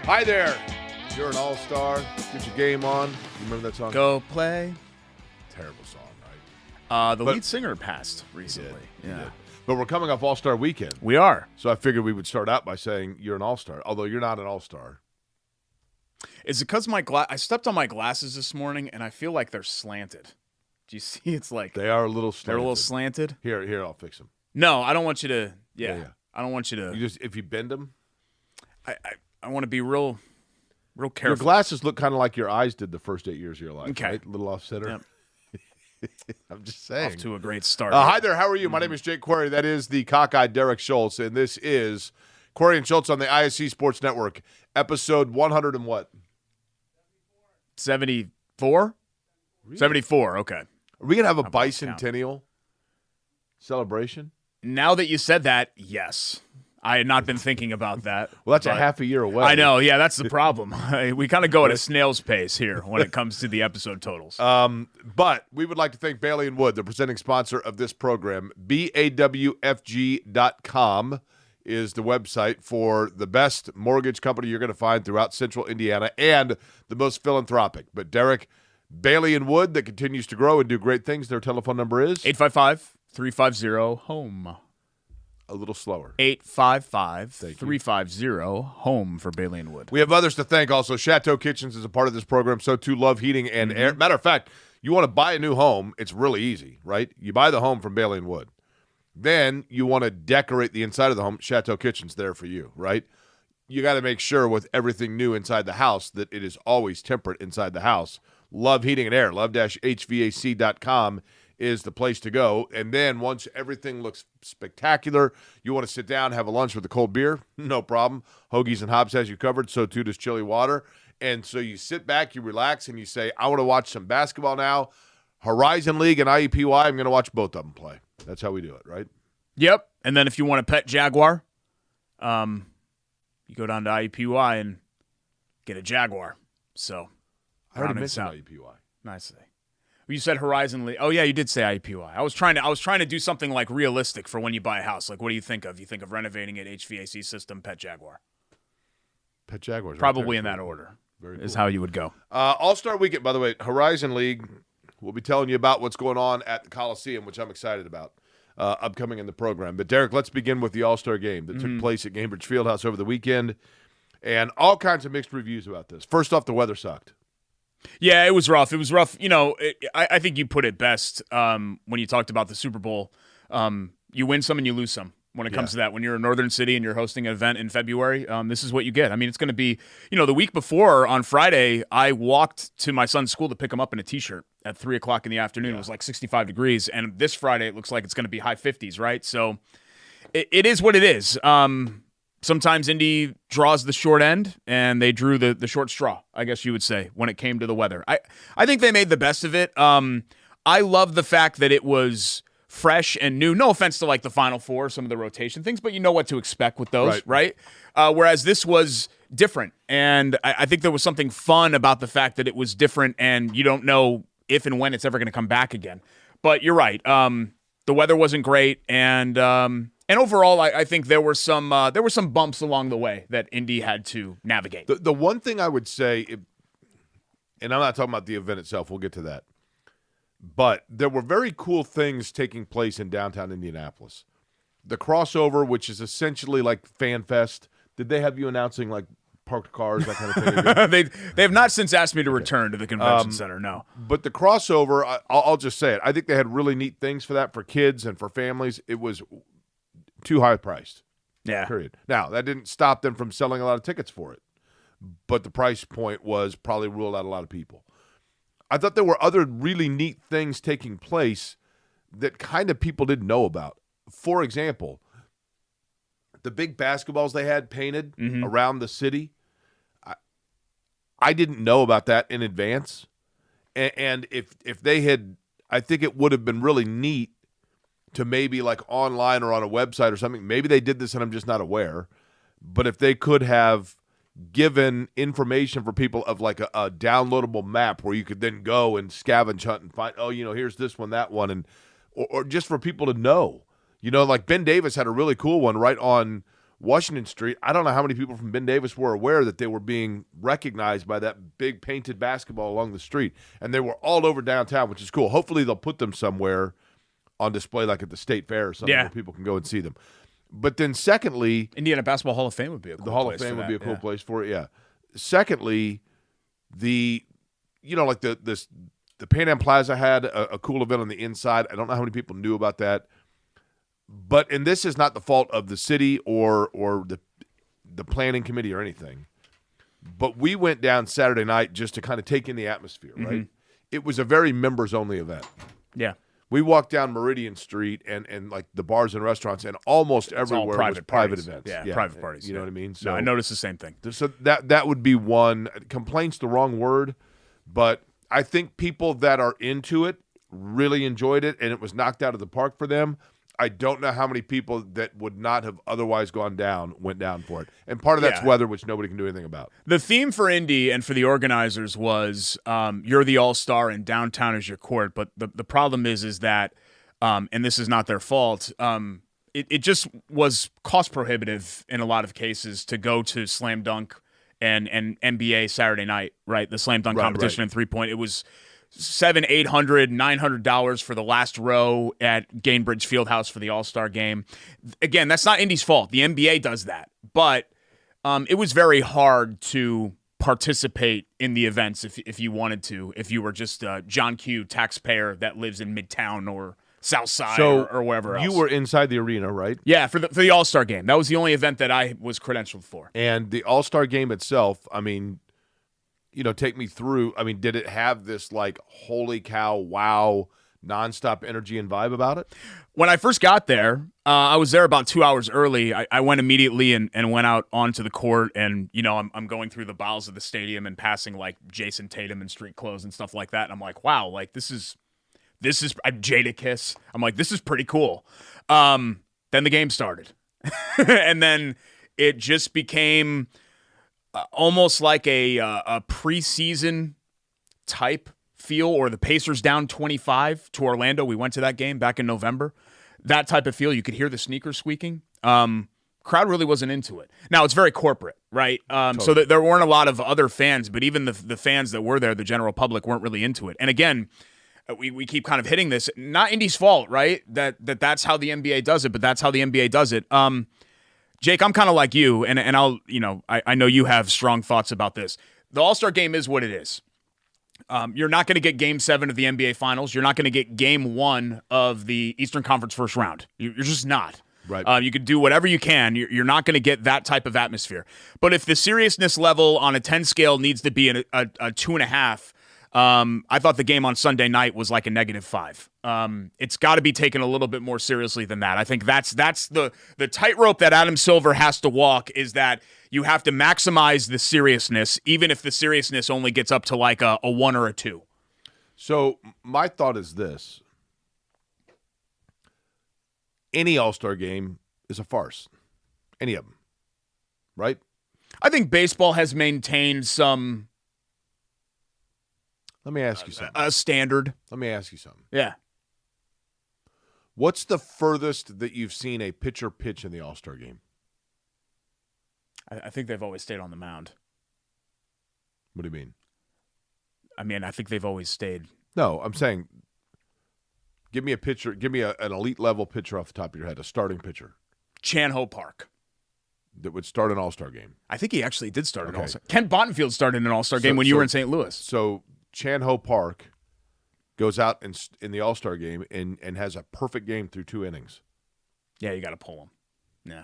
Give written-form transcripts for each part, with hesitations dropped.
Hi there. You're an all-star. Get your game on. You remember that song? Go play. Terrible song, right? The lead singer passed recently. He did. But we're coming off All-Star Weekend. We are. So I figured we would start out by saying you're an all-star, although you're not an all-star. Is it because I stepped on my glasses this morning and I feel like they're slanted? Do you see? It's like They are a little slanted. they're a little slanted. Here, I'll fix them. No, I don't want you to. Yeah. I don't want you to. If you bend them. I want to be real careful. Your glasses look kind of like your eyes did the first 8 years of your life. Okay. Right? A little off-center. Yep. I'm just saying. Off to a great start. Hi there. How are you? My name is Jake Query. That is the cockeyed Derek Schultz, and this is Query and Schultz on the ISC Sports Network, episode 100 and what? 74? Really? 74, okay. Are we going to have a How about bicentennial celebration? Now that you said that, yes. I had not been thinking about that. Well, that's a but half a year away. I know. Yeah, that's the problem. We kind of go at a snail's pace here when it comes to the episode totals. But we would like to thank Bailey & Wood, the presenting sponsor of this program. BAWFG.com is the website for the best mortgage company you're going to find throughout central Indiana and the most philanthropic. But Derek, Bailey & Wood, that continues to grow and do great things. Their telephone number is? 855-350-HOME. A little slower. 855-350-HOME for Bailey & Wood. We have others to thank also. Chateau Kitchens is a part of this program, so too Love Heating and Air. Matter of fact, you want to buy a new home, it's really easy, right? You buy the home from Bailey & Wood. Then you want to decorate the inside of the home, Chateau Kitchen's there for you, right? You got to make sure with everything new inside the house that it is always temperate inside the house. Love Heating and Air, love-hvac.com is the place to go. And then once everything looks spectacular, you want to sit down, have a lunch with a cold beer, no problem. Hoagies and Hobbs has you covered, so too does chili water. And so you sit back, you relax, and you say, I want to watch some basketball now. Horizon League and IEPY, I'm going to watch both of them play. That's how we do it, right? Yep. And then if you want a pet Jaguar, you go down to IEPY and get a Jaguar. So I already mentioned IEPY. Nice thing. You said Horizon League. Oh yeah, you did say IEPY. I was trying to do something like realistic for when you buy a house. Like, what do you think of? You think of renovating it, HVAC system, pet Jaguar. Pet Jaguars. Probably in that order. Very is cool. how you would go. All-Star Weekend, by the way, Horizon League. We'll be telling you about what's going on at the Coliseum, which I'm excited about, upcoming in the program. But Derek, let's begin with the All-Star game that took place at Gainbridge Fieldhouse over the weekend, and all kinds of mixed reviews about this. First off, the weather sucked. Yeah, it was rough. It was rough. You know, I think you put it best when you talked about the Super Bowl. You win some and you lose some when it comes to that. When you're a northern city and you're hosting an event in February, this is what you get. I mean, it's going to be, the week before on Friday, I walked to my son's school to pick him up in a T-shirt at 3 o'clock in the afternoon. It was like 65 degrees. And this Friday, it looks like it's going to be high 50s, right? So it is what it is. Sometimes Indy draws the short end, and they drew the short straw, I guess you would say, when it came to the weather. I think they made the best of it. I love the fact that it was fresh and new. No offense to like the Final Four, some of the rotation things, but you know what to expect with those, right? Whereas this was different, and I think there was something fun about the fact that it was different, and you don't know if and when it's ever going to come back again. But you're right. The weather wasn't great, and overall, I think there were some bumps along the way that Indy had to navigate. The one thing I would say, and I'm not talking about the event itself, we'll get to that, but there were very cool things taking place in downtown Indianapolis. The crossover, which is essentially like Fan Fest. Did they have you announcing like parked cars, that kind of thing? They have not since asked me to return to the convention center, no. But the crossover, I'll just say it. I think they had really neat things for that for kids and for families. It was too high priced. Yeah. Period. Now, that didn't stop them from selling a lot of tickets for it, but the price point was probably ruled out a lot of people. I thought there were other really neat things taking place that kind of people didn't know about. For example, the big basketballs they had painted around the city, I didn't know about that in advance. And if they had, I think it would have been really neat to maybe like online or on a website or something. Maybe they did this and I'm just not aware. But if they could have given information for people of like a downloadable map where you could then go and scavenge hunt and find, here's this one, that one, or just for people to know. Like Ben Davis had a really cool one right on Washington Street, I don't know how many people from Ben Davis were aware that they were being recognized by that big painted basketball along the street. And they were all over downtown, which is cool. Hopefully they'll put them somewhere on display, like at the State Fair or something, where people can go and see them. But then secondly, Indiana Basketball Hall of Fame would be a cool place. The Hall of Fame would be a cool place for it, yeah. Secondly, the Pan Am Plaza had a cool event on the inside. I don't know how many people knew about that. And this is not the fault of the city or the planning committee or anything. But we went down Saturday night just to kind of take in the atmosphere, right? It was a very members-only event. Yeah. We walked down Meridian Street and like the bars and restaurants, and almost everywhere was private events. Yeah, private parties. You know what I mean? So I noticed the same thing. So that would be one. Complaint's the wrong word, but I think people that are into it really enjoyed it, and it was knocked out of the park for them. I don't know how many people that would not have otherwise went down for it. And part of that's weather, which nobody can do anything about. The theme for Indy and for the organizers was you're the all-star and downtown is your court. But the problem is that, and this is not their fault, it just was cost prohibitive in a lot of cases to go to Slam Dunk and NBA Saturday night, right? The Slam Dunk competition and three-point. It was $700, $800, $900 for the last row at Gainbridge Fieldhouse for the All-Star game. Again, that's not Indy's fault. The NBA does that. But it was very hard to participate in the events if you wanted to, if you were just a John Q taxpayer that lives in Midtown or South Side or wherever else. You were inside the arena, right? Yeah, for the All-Star game. That was the only event that I was credentialed for. And the All-Star game itself, I mean, take me through. I mean, did it have this like holy cow, wow, nonstop energy and vibe about it? When I first got there, I was there about 2 hours early. I went immediately and went out onto the court, and I'm going through the bowels of the stadium and passing like Jason Tatum in street clothes and stuff like that. And I'm like, wow, like this is Jadakiss. I'm like, this is pretty cool. Then the game started, and then it just became almost like a preseason type feel, or the Pacers down 25 to Orlando. We went to that game back in November. That type of feel. You could hear the sneakers squeaking. Crowd really wasn't into it. Now, it's very corporate, right? Totally. So there weren't a lot of other fans, but even the fans that were there, the general public, weren't really into it. And again, we keep kind of hitting this. Not Indy's fault, right? That's how the NBA does it, but that's how the NBA does it. Jake, I'm kind of like you, and I'll, I know you have strong thoughts about this. The All-Star game is what it is. You're not going to get Game 7 of the NBA Finals. You're not going to get Game 1 of the Eastern Conference first round. You're just not. Right. You could do whatever you can. You're not going to get that type of atmosphere. But if the seriousness level on a 10 scale needs to be a 2.5, I thought the game on Sunday night was like a -5. It's got to be taken a little bit more seriously than that. I think that's the tightrope that Adam Silver has to walk, is that you have to maximize the seriousness, even if the seriousness only gets up to like a 1 or a 2. So my thought is this. Any All-Star game is a farce. Any of them. Right? I think baseball has maintained some... Let me ask you something. A standard. Let me ask you something. Yeah. What's the furthest that you've seen a pitcher pitch in the All-Star game? I think they've always stayed on the mound. What do you mean? I mean, I think they've always stayed. No, I'm saying, give me a pitcher. Give me an elite level pitcher off the top of your head, a starting pitcher. Chan-Ho Park. That would start an All-Star game. I think he actually did start an All-Star. Ken Bottenfield started an All-Star game when you were in St. Louis. So Chan-Ho Park goes out in the All-Star game and has a perfect game through 2 innings. Yeah, you got to pull him. Yeah.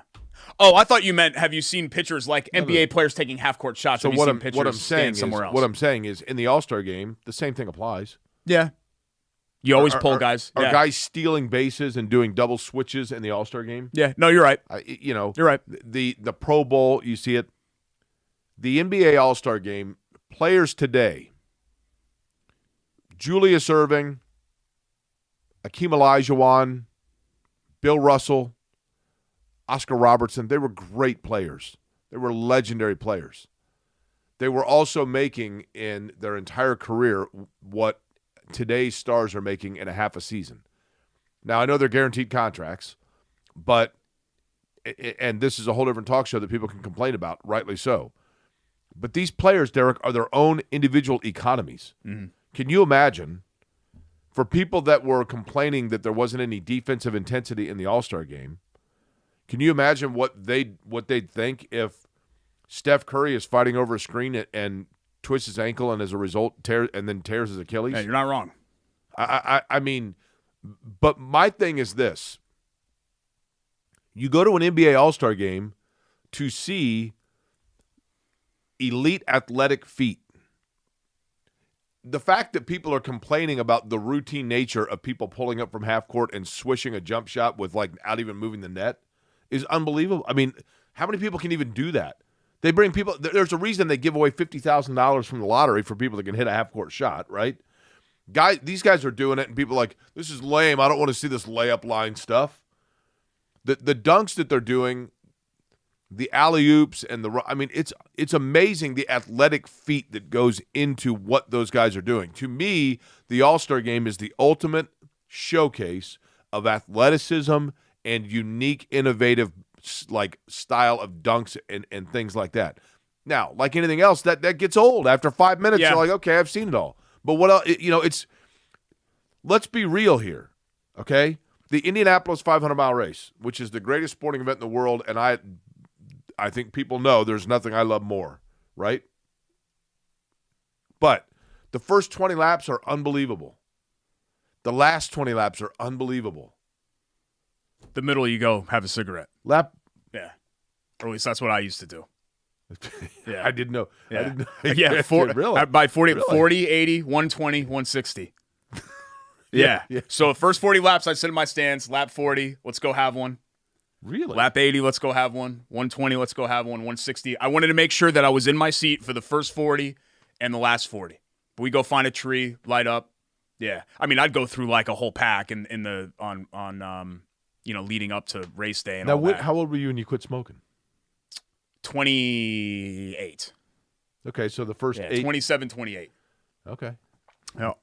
Oh, I thought you meant, have you seen pitchers like NBA players taking half-court shots? So have you seen pitchers stand somewhere else? What I'm saying is, in the All-Star game, the same thing applies. Yeah. You always pull guys. Are guys stealing bases and doing double switches in the All-Star game? Yeah. No, you're right. You're right. The Pro Bowl, you see it. The NBA All-Star game, players today, Julius Erving, Akeem Olajuwon, Bill Russell, Oscar Robertson, they were great players. They were legendary players. They were also making in their entire career what today's stars are making in a half a season. Now, I know they're guaranteed contracts, but and this is a whole different talk show that people can complain about, rightly so. But these players, Derek, are their own individual economies. Mm-hmm. Can you imagine, for people that were complaining that there wasn't any defensive intensity in the All-Star game, can you imagine what they'd think if Steph Curry is fighting over a screen and twists his ankle and as a result tears his Achilles? Yeah, you're not wrong. I mean, but my thing is this. You go to an NBA All-Star game to see elite athletic feat. The fact that people are complaining about the routine nature of people pulling up from half court and swishing a jump shot without even moving the net is unbelievable. I mean, how many people can even do that? They bring people – there's a reason they give away $50,000 from the lottery for people that can hit a half-court shot, right? These guys are doing it, and people are like, this is lame. I don't want to see this layup line stuff. The dunks that they're doing, the alley-oops, and it's amazing the athletic feat that goes into what those guys are doing. To me, the All-Star Game is the ultimate showcase of athleticism and unique, innovative style of dunks and things like that. Now, like anything else, that gets old. After 5 minutes, You're like, okay, I've seen it all. But what else? Let's be real here, okay? The Indianapolis 500-mile race, which is the greatest sporting event in the world, and I think people know there's nothing I love more, right? But the first 20 laps are unbelievable. The last 20 laps are unbelievable. The middle, you go have a cigarette. Yeah. Or at least that's what I used to do. Yeah. I didn't know. Yeah. I didn't know. Really? By 40, Really? 40, 80, 120, 160. Yeah. So the first 40 laps, I'd sit in my stands. Lap 40, let's go have one. Really? Lap 80, let's go have one. 120, let's go have one. 160. I wanted to make sure that I was in my seat for the first 40 and the last 40. But we go find a tree, light up. Yeah. I mean, I'd go through like a whole pack leading up to race day and all that. How old were you when you quit smoking? 28. Okay, so the first 8. 27, 28. Okay. Yeah.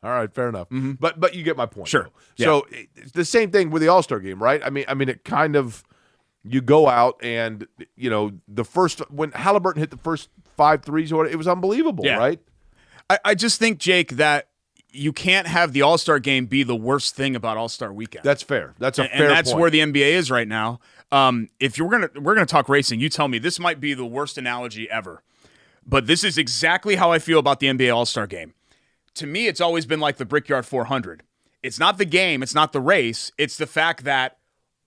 All right, fair enough. Mm-hmm. But you get my point. Sure. Yeah. So it's the same thing with the All-Star game, right? I mean, it kind of you go out and the first when Halliburton hit the first 5 threes or whatever, it was unbelievable, right? I just think, Jake, that you can't have the All-Star game be the worst thing about All-Star weekend. That's fair. That's a fair point. And that's point. where the NBA is right now. If we're gonna talk racing, you tell me this might be the worst analogy ever, but this is exactly how I feel about the NBA All-Star game. To me, it's always been like the Brickyard 400. It's not the game, it's not the race, it's the fact that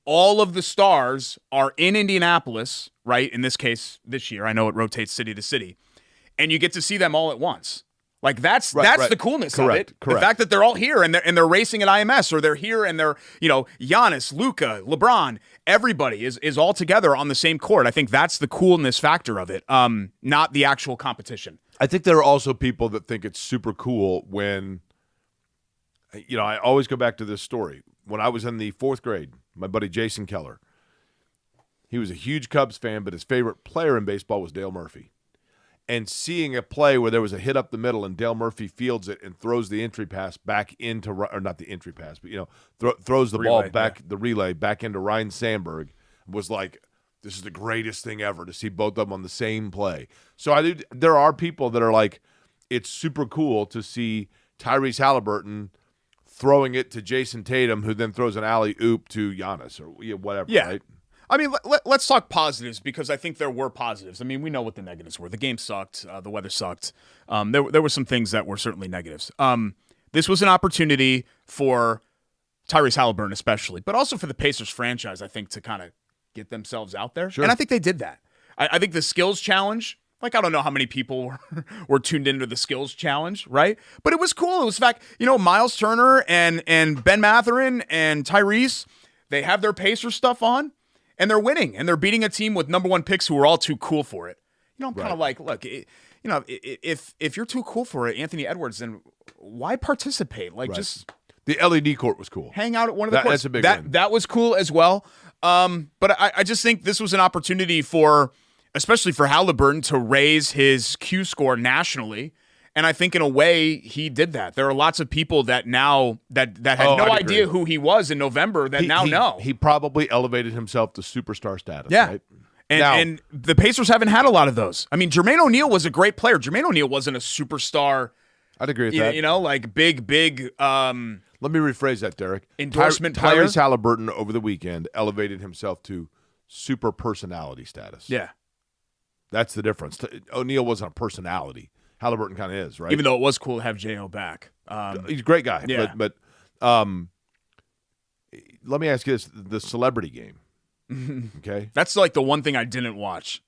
all of the stars are in Indianapolis, right? In this case, this year, I know it rotates city to city, and you get to see them all at once. Like that's the coolness of it. Correct. The fact that they're all here and they're racing at IMS, or they're here and they're Giannis, Luka, LeBron, everybody is all together on the same court. I think that's the coolness factor of it, not the actual competition. I think there are also people that think it's super cool when, I always go back to this story. When I was in the 4th grade, my buddy Jason Keller, he was a huge Cubs fan, but his favorite player in baseball was Dale Murphy. And seeing a play where there was a hit up the middle and Dale Murphy fields it and throws the entry pass back into, or not the entry pass, but, throws the ball back, the relay back into Ryan Sandberg, was like, this is the greatest thing ever to see both of them on the same play. So there are people that are like, it's super cool to see Tyrese Halliburton throwing it to Jason Tatum, who then throws an alley-oop to Giannis or whatever, right? I mean, let's talk positives, because I think there were positives. I mean, we know what the negatives were. The game sucked. The weather sucked. There were some things that were certainly negatives. This was an opportunity for Tyrese Halliburton especially, but also for the Pacers franchise, I think, to kind of get themselves out there. Sure. And I think they did that. I think the skills challenge, I don't know how many people were tuned into the skills challenge, right? But it was cool. It was the fact, Miles Turner and Ben Mathurin and Tyrese, they have their Pacers stuff on. And they're winning, and they're beating a team with number 1 picks who are all too cool for it. I'm kind of like, look, if you're too cool for it, Anthony Edwards, then why participate? Just the LED court was cool. Hang out at one of the courts. That's a big one. That was cool as well. But I just think this was an opportunity especially for Halliburton, to raise his Q score nationally And I think in a way he did that. There are lots of people that now that had no idea who he was in November that now know. He probably elevated himself to superstar status. Yeah. Right? And the Pacers haven't had a lot of those. I mean, Jermaine O'Neal was a great player. Jermaine O'Neal wasn't a superstar. I'd agree with that. You know, like big. Let me rephrase that, Derek. Endorsement player. Tyrese Halliburton over the weekend elevated himself to super personality status. Yeah. That's the difference. O'Neal wasn't a personality. Halliburton kind of is, right? Even though it was cool to have J.O. back. He's a great guy. Yeah. But let me ask you this. The celebrity game. Okay? That's like the one thing I didn't watch.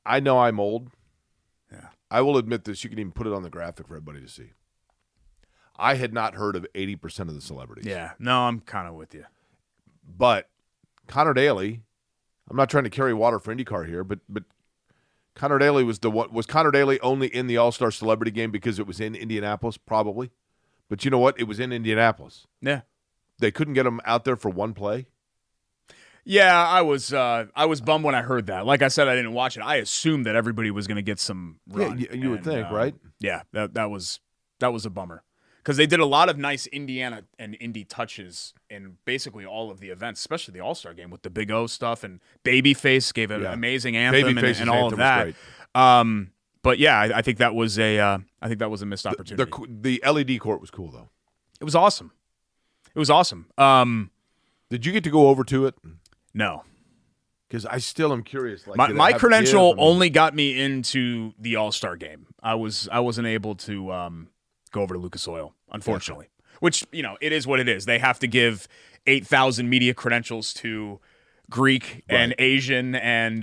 I know I'm old. Yeah. I will admit this. You can even put it on the graphic for everybody to see. I had not heard of 80% of the celebrities. Yeah. No, I'm kind of with you. But Connor Daly, I'm not trying to carry water for IndyCar here, but Connor Daly was Connor Daly only in the All-Star Celebrity Game because it was in Indianapolis? Probably. But you know what? It was in Indianapolis. Yeah. They couldn't get him out there for one play? Yeah, I was bummed when I heard that. Like I said, I didn't watch it. I assumed that everybody was going to get some run. Yeah, you would think, right? Yeah, that was a bummer. Because they did a lot of nice Indiana and Indy touches in basically all of the events, especially the All-Star Game with the Big O stuff, and Babyface gave an amazing anthem and all of that. But yeah, I think that was a missed opportunity. The LED court was cool though. It was awesome. Did you get to go over to it? No, because I still am curious. Like my credential only got me into the All-Star Game. I wasn't able to go over to Lucas Oil, unfortunately. Gotcha. Which, you know, it is what it is. They have to give 8,000 media credentials to Greek and Asian and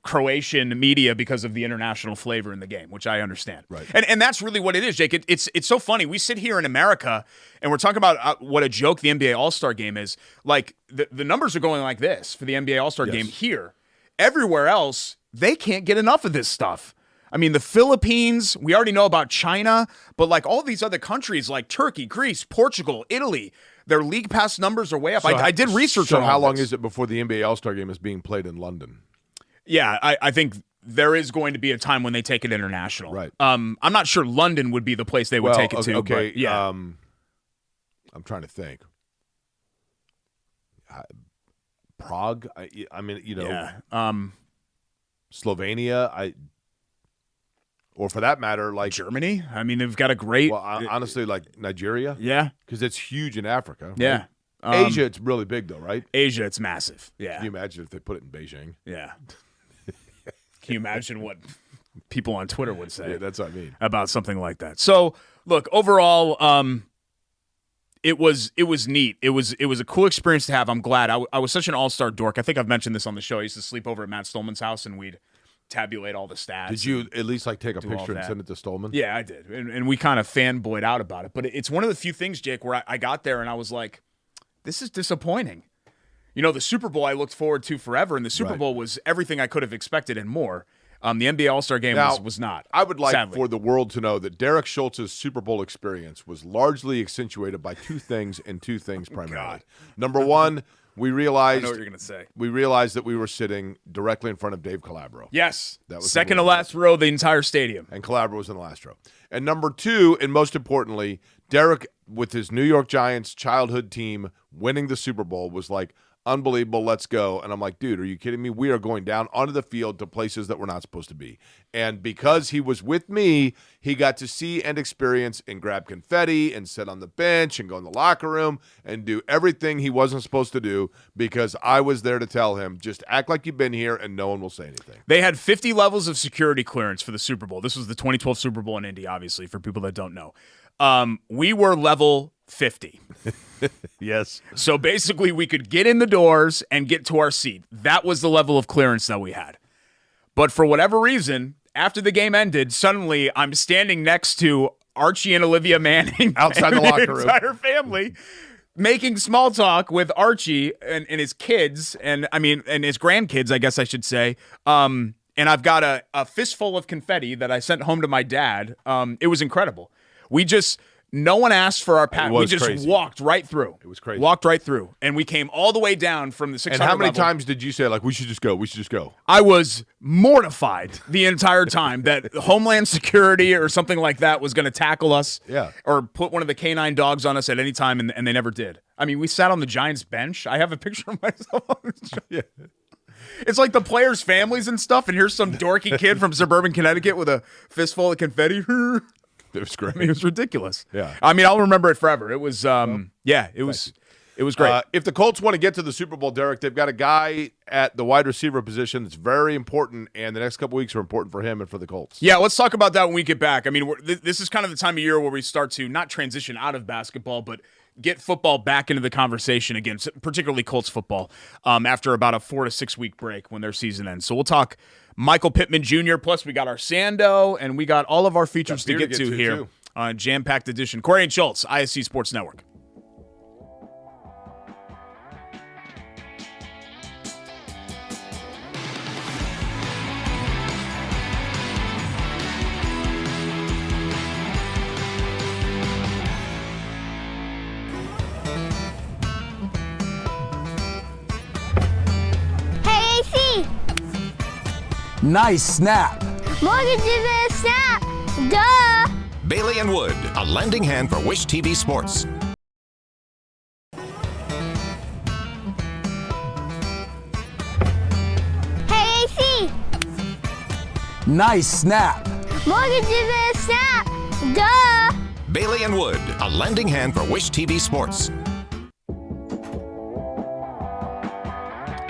Croatian media because of the international flavor in the game, which I understand. Right. And that's really what it is, Jake. It's so funny. We sit here in America and we're talking about what a joke the NBA All-Star Game is. Like the numbers are going like this for the NBA All-Star Game here. Everywhere else, they can't get enough of this stuff. I mean, the Philippines, we already know about China, but like all these other countries like Turkey, Greece, Portugal, Italy, their league pass numbers are way up. I did research on how long is it before the NBA All-Star Game is being played in London? Yeah, I think there is going to be a time when they take it international. Right. I'm not sure London would be the place they would take it to. Okay. But yeah. I'm trying to think. Prague. I mean, you know. Yeah. Slovenia. Or for that matter, like Germany. I mean, they've got a great. Well, honestly, like Nigeria. Yeah. Because it's huge in Africa. Right? Yeah. Asia, it's really big though, right? Asia, it's massive. Yeah. Can you imagine if they put it in Beijing? Yeah. Can you imagine what people on Twitter would say? Yeah, that's what I mean. About something like that. So, look, overall, it was neat. It was a cool experience to have. I'm glad. I was such an all-star dork. I think I've mentioned this on the show. I used to sleep over at Matt Stolman's house, and we'd tabulate all the stats. Did you at least like take a picture and send it to Stolman? Yeah, I did. And we kind of fanboyed out about it. But it's one of the few things, Jake, where I got there and I was like, this is disappointing. You know, the Super Bowl I looked forward to forever, and the Super Bowl was everything I could have expected and more. The NBA All-Star Game was not. I would like sadly. for the world to know that Derek Schultz's Super Bowl experience was largely accentuated by two things and two things primarily. Number one, we realized I know what you're going to say. We realized that we were sitting directly in front of Dave Calabro. Yes. That was second to last row of the entire stadium. And Calabro was in the last row. And number two, and most importantly, Derek, with his New York Giants childhood team winning the Super Bowl, was like, unbelievable, let's go. And I'm like, dude, are you kidding me? We are going down onto the field to places that we're not supposed to be. And because he was with me, he got to see and experience and grab confetti and sit on the bench and go in the locker room and do everything he wasn't supposed to do because I was there to tell him, just act like you've been here and no one will say anything. They had 50 levels of security clearance for the Super Bowl. This was the 2012 Super Bowl in Indy, obviously, for people that don't know. We were level 50. Yes. So basically we could get in the doors and get to our seat. That was the level of clearance that we had. But for whatever reason, after the game ended, suddenly I'm standing next to Archie and Olivia Manning outside the locker room, entire family, making small talk with Archie and his kids, and his grandkids, I guess I should say. And I've got a fistful of confetti that I sent home to my dad. It was incredible. No one asked for our pass. We just crazy. walked right through. It was crazy. Walked right through. And we came all the way down from the 600 And how many level. times did you say, like, we should just go? We should just go. I was mortified the entire time that Homeland Security or something like that was going to tackle us or put one of the canine dogs on us at any time, and they never did. I mean, we sat on the Giants bench. I have a picture of myself on the Giants. It's like the players' families and stuff, and here's some dorky kid from suburban Connecticut with a fistful of confetti. It was great. I mean, it was ridiculous. Yeah. I mean, I'll remember it forever. It was, it was great. If the Colts want to get to the Super Bowl, Derek, they've got a guy at the wide receiver position that's very important, and the next couple weeks are important for him and for the Colts. Yeah, let's talk about that when we get back. I mean, this is kind of the time of year where we start to not transition out of basketball, but get football back into the conversation again, particularly Colts football, after about a 4 to 6 week break when their season ends. So we'll talk Michael Pittman Jr., plus we got our Sando, and we got all of our features to get to here on a jam-packed edition. Corey and Schultz, ISC Sports Network. Nice snap. Mortgage is a snap. Duh. Bailey and Wood, a lending hand for Wish TV Sports. Hey, AC. Nice snap. Mortgage is a snap. Duh. Bailey and Wood, a lending hand for Wish TV Sports.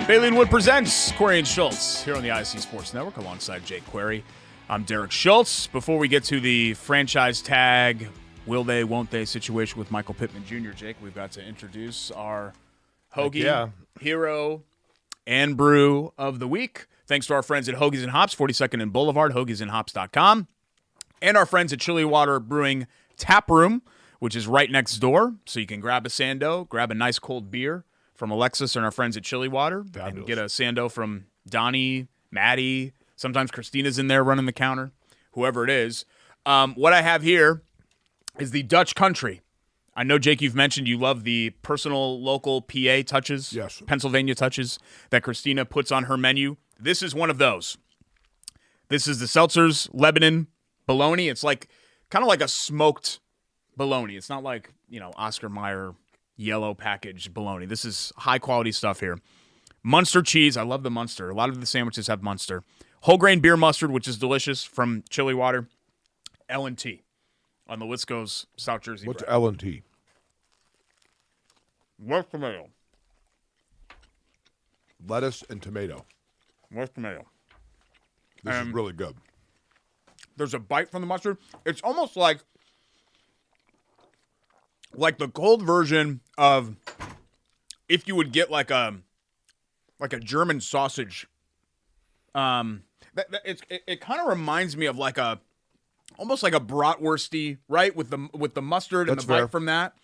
Bailey and Wood presents Corey and Schultz here on the ISC Sports Network alongside Jake Query. I'm Derek Schultz. Before we get to the franchise tag, will they, won't they situation with Michael Pittman Jr., Jake, we've got to introduce our Hoagie Hero and Brew of the Week. Thanks to our friends at Hoagies and Hops, 42nd and Boulevard, hoagiesandhops.com. And our friends at Chili Water Brewing Tap Room, which is right next door. So you can grab a Sando, grab a nice cold beer from Alexis and our friends at Chili Water. Fabulous. And get a Sando from Donnie, Maddie. Sometimes Christina's in there running the counter, whoever it is. What I have here is the Dutch Country. I know, Jake, you've mentioned you love the personal local PA touches, yes, Pennsylvania touches that Christina puts on her menu. This is one of those. This is the Seltzer's Lebanon bologna. It's like kind of like a smoked bologna. It's not like, Oscar Mayer yellow packaged bologna. This is high quality stuff here. Munster cheese. I love the Munster. A lot of the sandwiches have Munster. Whole grain beer mustard, which is delicious, from Chili Water. L&T on the Lisco's South Jersey. What's bread. L&T? West tomato. Lettuce and tomato. West tomato. This is really good. There's a bite from the mustard. It's almost like the cold version of if you would get like a German sausage. It kind of reminds me of almost like a bratwursty, right? With the mustard and That's the bite fair. from that,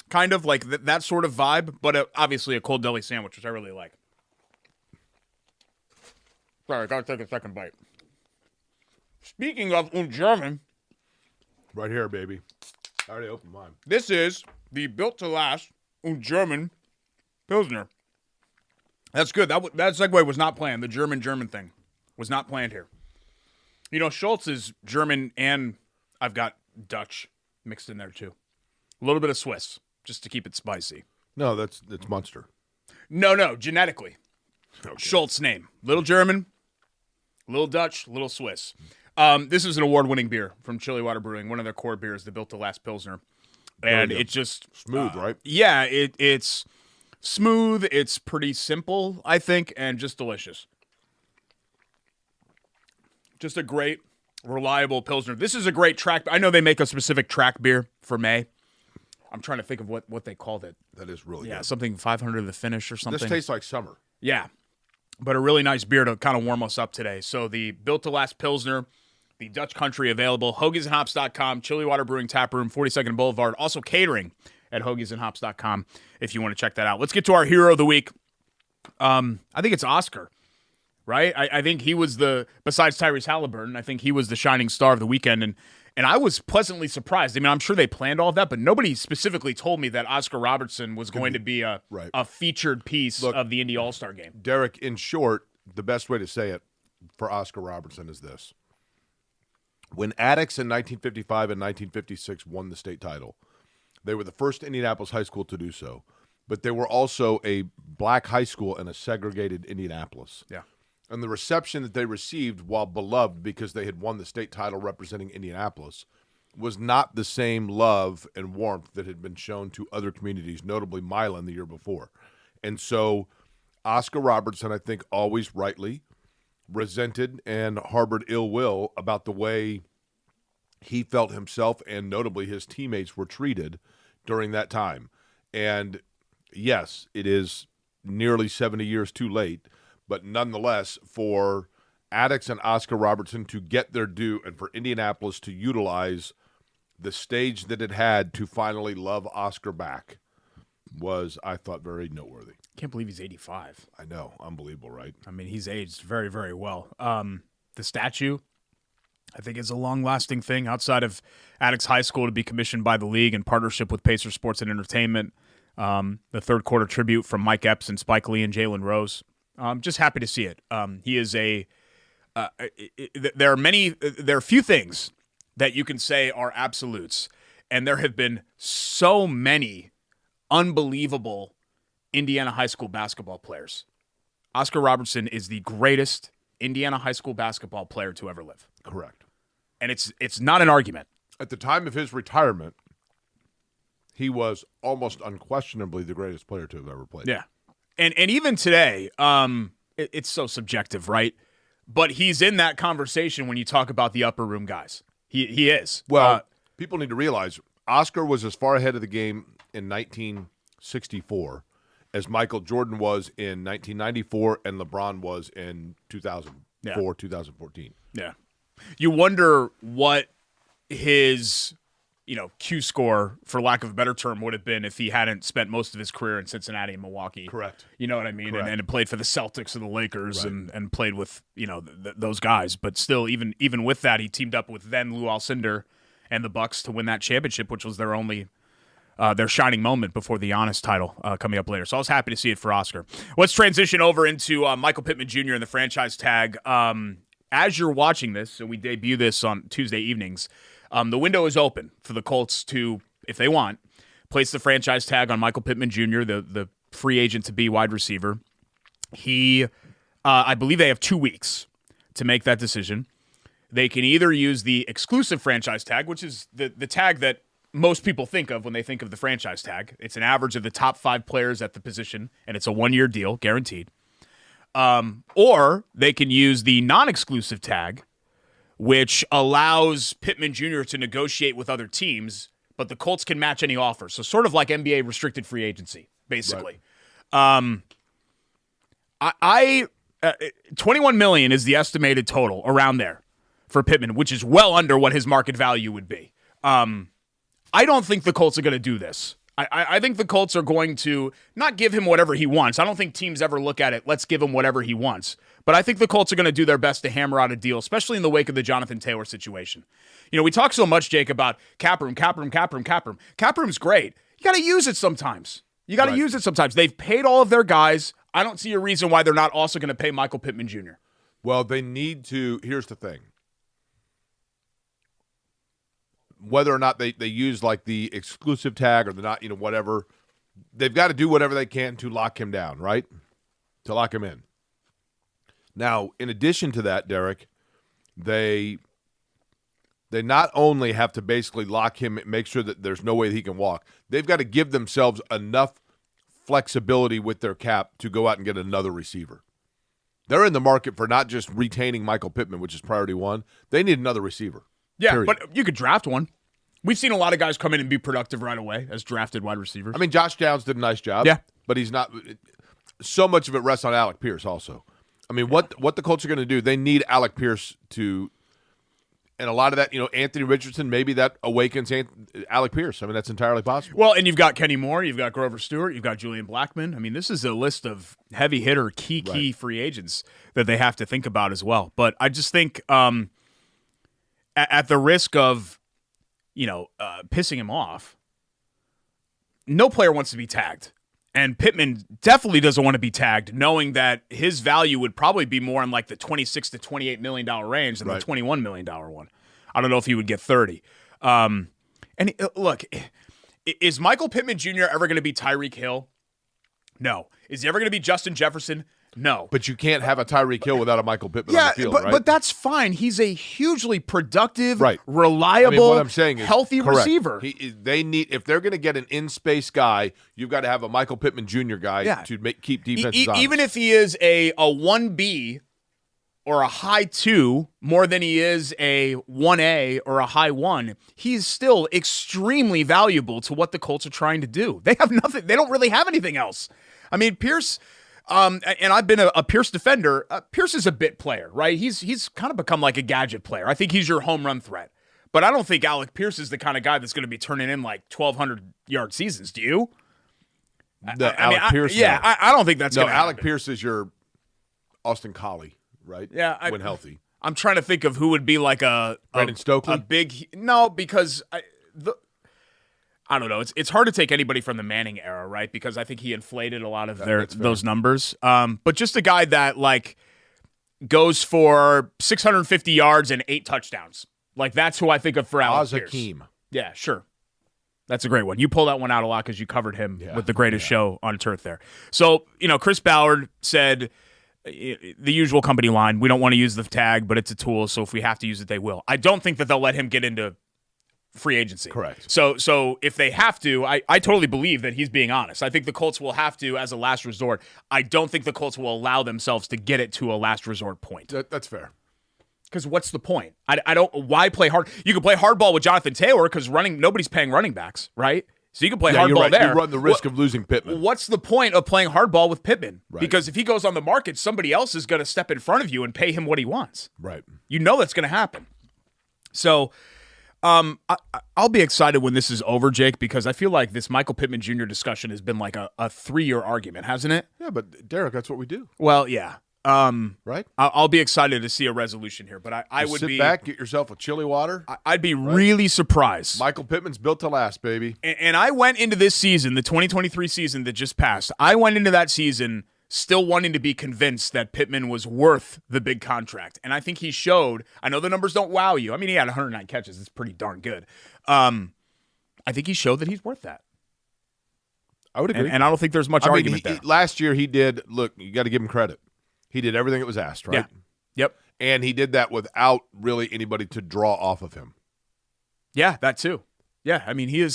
kind of like that sort of vibe. But obviously a cold deli sandwich, which I really like. Sorry, I gotta take a second bite. Speaking of German. Right here, baby. I already opened mine. This is the Built to Last German Pilsner. That's good. That segue was not planned. The German thing was not planned here. Schultz is German, and I've got Dutch mixed in there too. A little bit of Swiss, just to keep it spicy. No, that's Munster. No, genetically. Okay. Schultz name. Little German, little Dutch, little Swiss. This is an award-winning beer from Chili Water Brewing, one of their core beers, the Built to Last Pilsner. And it's just smooth, right? Yeah, it's smooth. It's pretty simple, I think, and just delicious. Just a great, reliable Pilsner. This is a great track. I know they make a specific track beer for May. I'm trying to think of what they called it. That is really good. Something 500 the finish or something. This tastes like summer. Yeah, but a really nice beer to kind of warm us up today. So the Built to Last Pilsner, the Dutch Country available, hoagiesandhops.com, Chili Water Brewing Tap Room, 42nd Boulevard, also catering at hoagiesandhops.com if you want to check that out. Let's get to our hero of the week. I think it's Oscar. right? I think he was besides Tyrese Halliburton, I think he was the shining star of the weekend. And I was pleasantly surprised. I mean, I'm sure they planned all of that, but nobody specifically told me that Oscar Robertson was going to be a featured piece of the Indy All-Star game. Derek, in short, the best way to say it for Oscar Robertson is this. When Attucks in 1955 and 1956 won the state title, they were the first Indianapolis high school to do so, but they were also a black high school in a segregated Indianapolis. Yeah. And the reception that they received, while beloved because they had won the state title representing Indianapolis, was not the same love and warmth that had been shown to other communities, notably Milan the year before. And so Oscar Robertson, I think, always rightly resented and harbored ill will about the way he felt himself and notably his teammates were treated during that time. And yes, it is nearly 70 years too late, but nonetheless, for Attucks and Oscar Robertson to get their due and for Indianapolis to utilize the stage that it had to finally love Oscar back was, I thought, very noteworthy. Can't believe he's 85. I know. Unbelievable, right? I mean, he's aged very, very well. The statue, I think, is a long-lasting thing outside of Attucks High School to be commissioned by the league in partnership with Pacer Sports and Entertainment. The third quarter tribute from Mike Epps and Spike Lee and Jalen Rose. Just happy to see it. He is there are few things that you can say are absolutes, and there have been so many unbelievable Indiana high school basketball players. Oscar Robertson is the greatest Indiana high school basketball player to ever live. Correct. And it's not an argument. At the time of his retirement, he was almost unquestionably the greatest player to have ever played. Yeah. And even today, it's so subjective, right? But he's in that conversation when you talk about the upper room guys. He is. Well, people need to realize Oscar was as far ahead of the game in 1964 as Michael Jordan was in 1994 and LeBron was in 2004, 2014. Yeah. You wonder what his, Q score, for lack of a better term, would have been if he hadn't spent most of his career in Cincinnati and Milwaukee. Correct. You know what I mean? And played for the Celtics and the Lakers right. and played with, those guys. But still, even with that, he teamed up with then Lou Alcindor and the Bucks to win that championship, which was their only their shining moment before the Giannis title coming up later. So I was happy to see it for Oscar. Let's transition over into Michael Pittman Jr. and the franchise tag. As you're watching this, and we debut this on Tuesday evenings, the window is open for the Colts to, if they want, place the franchise tag on Michael Pittman Jr., the free agent to be wide receiver. I believe they have 2 weeks to make that decision. They can either use the exclusive franchise tag, which is the tag that most people think of when they think of the franchise tag. It's an average of the top 5 players at the position, and it's a 1-year deal, guaranteed. Or they can use the non-exclusive tag, which allows Pittman Jr. to negotiate with other teams, but the Colts can match any offer. So sort of like NBA restricted free agency, basically. Right. $21 million is the estimated total around there for Pittman, which is well under what his market value would be. I don't think the Colts are going to do this. I think the Colts are going to not give him whatever he wants. I don't think teams ever look at it, let's give him whatever he wants. But I think the Colts are going to do their best to hammer out a deal, especially in the wake of the Jonathan Taylor situation. We talk so much, Jake, about cap room. Cap room's great. You got to use it sometimes. Use it sometimes. They've paid all of their guys. I don't see a reason why they're not also going to pay Michael Pittman Jr. Well, they need to. Here's the thing. Whether or not they use like the exclusive tag or the not, whatever, they've got to do whatever they can to lock him down, right? To lock him in. Now, in addition to that, Derek, they not only have to basically lock him, make sure that there's no way that he can walk, they've got to give themselves enough flexibility with their cap to go out and get another receiver. They're in the market for not just retaining Michael Pittman, which is priority one. They need another receiver. Yeah, period. But you could draft one. We've seen a lot of guys come in and be productive right away as drafted wide receivers. I mean, Josh Downs did a nice job. Yeah. But he's not – so much of it rests on Alec Pierce also. I mean, what the Colts are going to do, they need Alec Pierce to – And a lot of that, Anthony Richardson, maybe that awakens Alec Pierce. I mean, that's entirely possible. Well, and you've got Kenny Moore, you've got Grover Stewart, you've got Julian Blackmon. I mean, this is a list of heavy hitter, key free agents that they have to think about as well. But I just think at the risk of, pissing him off, no player wants to be tagged. And Pittman definitely doesn't want to be tagged, knowing that his value would probably be more in like the $26 to $28 million range than the $21 million one. I don't know if he would get 30. Look, is Michael Pittman Jr. ever going to be Tyreek Hill? No. Is he ever going to be Justin Jefferson? No. But you can't have a Tyreek Hill without a Michael Pittman on the field, right? But that's fine. He's a hugely productive, right, reliable, what I'm saying is, healthy receiver. They need, if they're going to get an in-space guy, you've got to have a Michael Pittman Jr. guy to keep defenses honest. Even if he is a 1B or a high 2 more than he is a 1A or a high 1, he's still extremely valuable to what the Colts are trying to do. They have nothing. They don't really have anything else. I mean, Pierce... and I've been a Pierce defender. Pierce is a bit player, right? He's kind of become like a gadget player. I think he's your home run threat. But I don't think Alec Pierce is the kind of guy that's going to be turning in like 1,200-yard seasons. Do you? Alec Pierce? I don't think that's going to happen. Alec Pierce is your Austin Collie, right? Yeah. When healthy. I'm trying to think of who would be like Brandon Stokely? Because I don't know. It's hard to take anybody from the Manning era, right? Because I think he inflated a lot of those numbers. But just a guy that like goes for 650 yards and 8 touchdowns. Like that's who I think of for Alec Pierce. Hakeem. Yeah, sure. That's a great one. You pull that one out a lot because you covered him with the greatest show on turf there. So, Chris Ballard said the usual company line, we don't want to use the tag, but it's a tool, so if we have to use it, they will. I don't think that they'll let him get into free agency. Correct. So if they have to, I totally believe that he's being honest. I think the Colts will have to as a last resort. I don't think the Colts will allow themselves to get it to a last resort point. That's fair. Because what's the point? I don't. Why play hard? You can play hardball with Jonathan Taylor because nobody's paying running backs, right? So you can play hardball there. You run the risk of losing Pittman. What's the point of playing hardball with Pittman? Right. Because if he goes on the market, somebody else is going to step in front of you and pay him what he wants. Right. You know that's going to happen. So. I'll be excited when this is over, Jake, because I feel like this Michael Pittman Jr. discussion has been like a 3-year argument, hasn't it? Yeah, but Derek, that's what we do. Well, yeah. Right? I'll be excited to see a resolution here, but I would sit back, get yourself a chili water. I'd be really surprised. Michael Pittman's built to last, baby. And I went into this season, the 2023 season that just passed, I went into that season still wanting to be convinced that Pittman was worth the big contract. And I think he showed, I know the numbers don't wow you. I mean, he had 109 catches. It's pretty darn good. I think he showed that he's worth that. I would agree. And I don't think there's much argument there. Last year he did, look, you got to give him credit. He did everything that was asked, right? Yeah. Yep. And he did that without really anybody to draw off of him. Yeah, that too. Yeah, I mean, you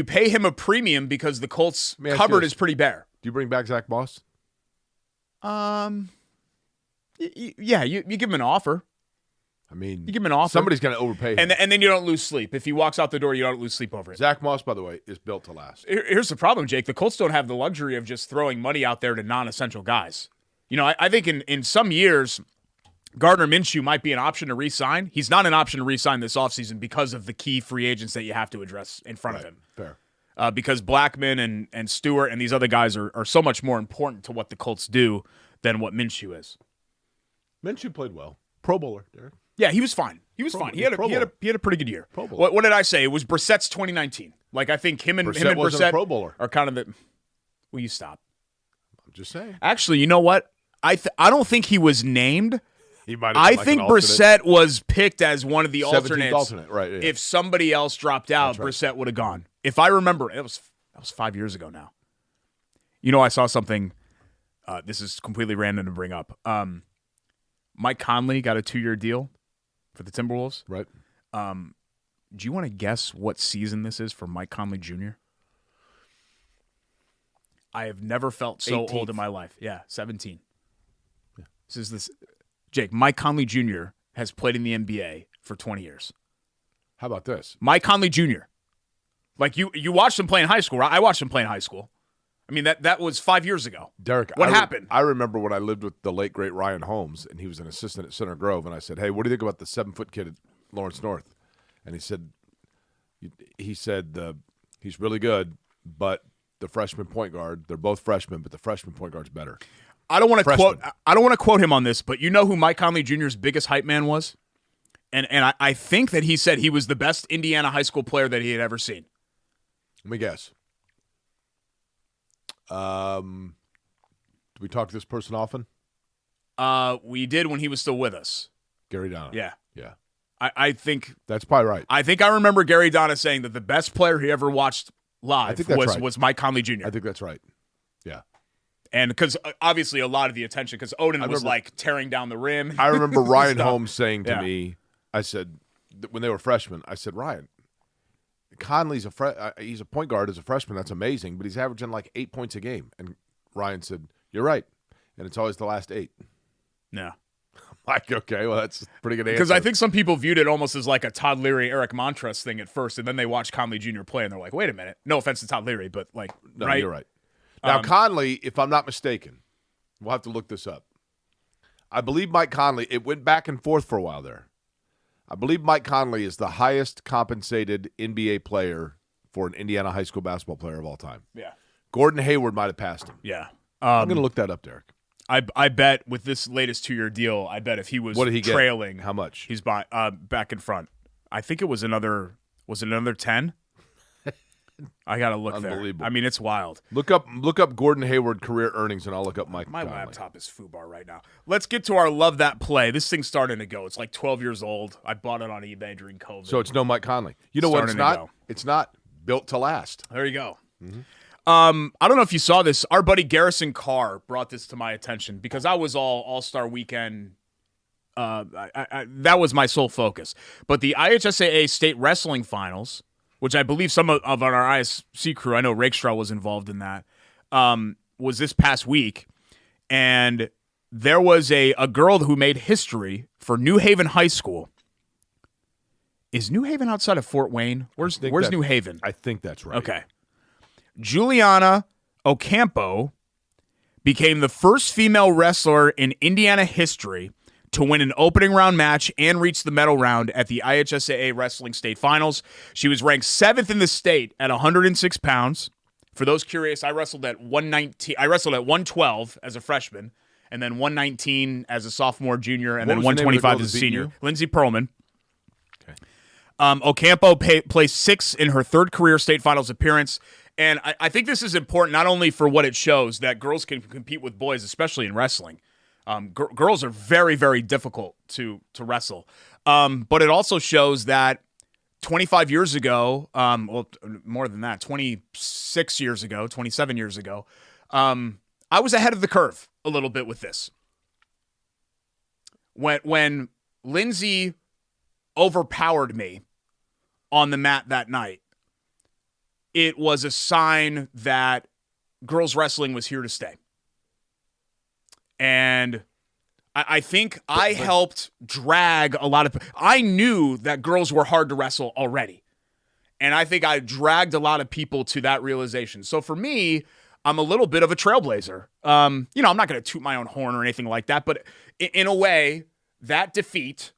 pay him a premium because the Colts cupboard is pretty bare. Do you bring back Zach Moss? Yeah, you give him an offer. I mean, you give him an offer. Somebody's going to overpay him. And then you don't lose sleep. If he walks out the door, you don't lose sleep over it. Zach Moss, by the way, is built to last. Here's the problem, Jake. The Colts don't have the luxury of just throwing money out there to non-essential guys. I think in some years, Gardner Minshew might be an option to re-sign. He's not an option to re-sign this offseason because of the key free agents that you have to address in front of him. Fair. Because Blackmon and Stewart and these other guys are so much more important to what the Colts do than what Minshew is. Minshew played well. Pro Bowler, Derek. Yeah, he was fine. He was fine. He had a pretty good year. Pro Bowler. What did I say? It was Brissett's 2019. Like I think him and Brissett a Pro Bowler. are kind of the. Will you stop? I'm just saying. Actually, you know what? I don't think he was named. He might. I think Brissett was picked as one of the alternates. Alternate, right? Yeah. If somebody else dropped out, Brissett would have gone. If I remember, that was 5 years ago now. I saw something. This is completely random to bring up. Mike Conley got a 2-year deal for the Timberwolves. Right. Do you want to guess what season this is for Mike Conley Jr.? I have never felt so 18th. old in my life. Yeah, 17. Yeah. This. Jake, Mike Conley Jr. has played in the NBA for 20 years. How about this? Mike Conley Jr. Like you watched him play in high school, right? I watched him play in high school. I mean, that was 5 years ago. Derek, What happened? I remember when I lived with the late, great Ryan Holmes, and he was an assistant at Center Grove, and I said, hey, what do you think about the 7-foot kid at Lawrence North? And he said, he's really good, but the freshman point guard, they're both freshmen, but the freshman point guard's better. I don't want to quote him on this, but you know who Mike Conley Jr.'s biggest hype man was? And I think that he said he was the best Indiana high school player that he had ever seen. Let me guess. Do we talk to this person often? We did when he was still with us. Gary Donna. Yeah. Yeah. I think that's probably right. I think I remember Gary Donna saying that the best player he ever watched live was Mike Conley Jr. I think that's right. Yeah. And because obviously a lot of the attention, because Odin was like tearing down the rim. I remember Ryan Holmes saying to me, I said, when they were freshmen, I said, Ryan, Conley's he's a point guard as a freshman. That's amazing, but he's averaging like 8 points a game. And Ryan said, you're right. And it's always the last 8. Yeah. Like, okay, well, that's a pretty good answer. Because I think some people viewed it almost as like a Todd Leary, Eric Montrez thing at first, and then they watched Conley Jr. play, and they're like, wait a minute. No offense to Todd Leary, but like, no, right? You're right. Now, Conley, if I'm not mistaken, we'll have to look this up. I believe Mike Conley, it went back and forth for a while there. I believe Mike Conley is the highest compensated NBA player for an Indiana high school basketball player of all time. Yeah. Gordon Hayward might have passed him. Yeah. I'm going to look that up, Derek. I bet with this latest 2-year deal, I bet if he was trailing, how much? He's back in front. I think it was another 10? I gotta look there. I mean, it's wild. Look up Gordon Hayward career earnings, and I'll look up Mike. My Conley. laptop is foobar right now. Let's get to our love that play. This thing's starting to go. It's like 12 years old. I bought it on eBay during COVID. So it's no Mike Conley. You know what? It's not. It's not built to last. There you go. Mm-hmm. I don't know if you saw this. Our buddy Garrison Carr brought this to my attention because I was All-Star Weekend. That was my sole focus. But the IHSAA State Wrestling Finals, which I believe some of our ISC crew, I know Rakestraw was involved in that, was this past week. And there was a girl who made history for New Haven High School. Is New Haven outside of Fort Wayne? Where's New Haven? I think that's right. Okay. Juliana Ocampo became the first female wrestler in Indiana history to win an opening round match and reach the medal round at the IHSAA Wrestling State Finals. She was ranked 7th in the state at 106 pounds. For those curious, I wrestled at 119. I wrestled at 112 as a freshman, and then 119 as a sophomore, junior, and then 125 as a senior. Lindsay Perlman. Okay. Ocampo placed 6th in her 3rd career state finals appearance. And I think this is important not only for what it shows, that girls can compete with boys, especially in wrestling. Girls are very, very difficult to wrestle. But it also shows that 25 years ago, well, more than that, 26 years ago, 27 years ago, I was ahead of the curve a little bit with this. When Lindsay overpowered me on the mat that night, it was a sign that girls wrestling was here to stay. And I think I helped drag a lot of... I knew that girls were hard to wrestle already. And I think I dragged a lot of people to that realization. So for me, I'm a little bit of a trailblazer. I'm not going to toot my own horn or anything like that. But in a way, that defeat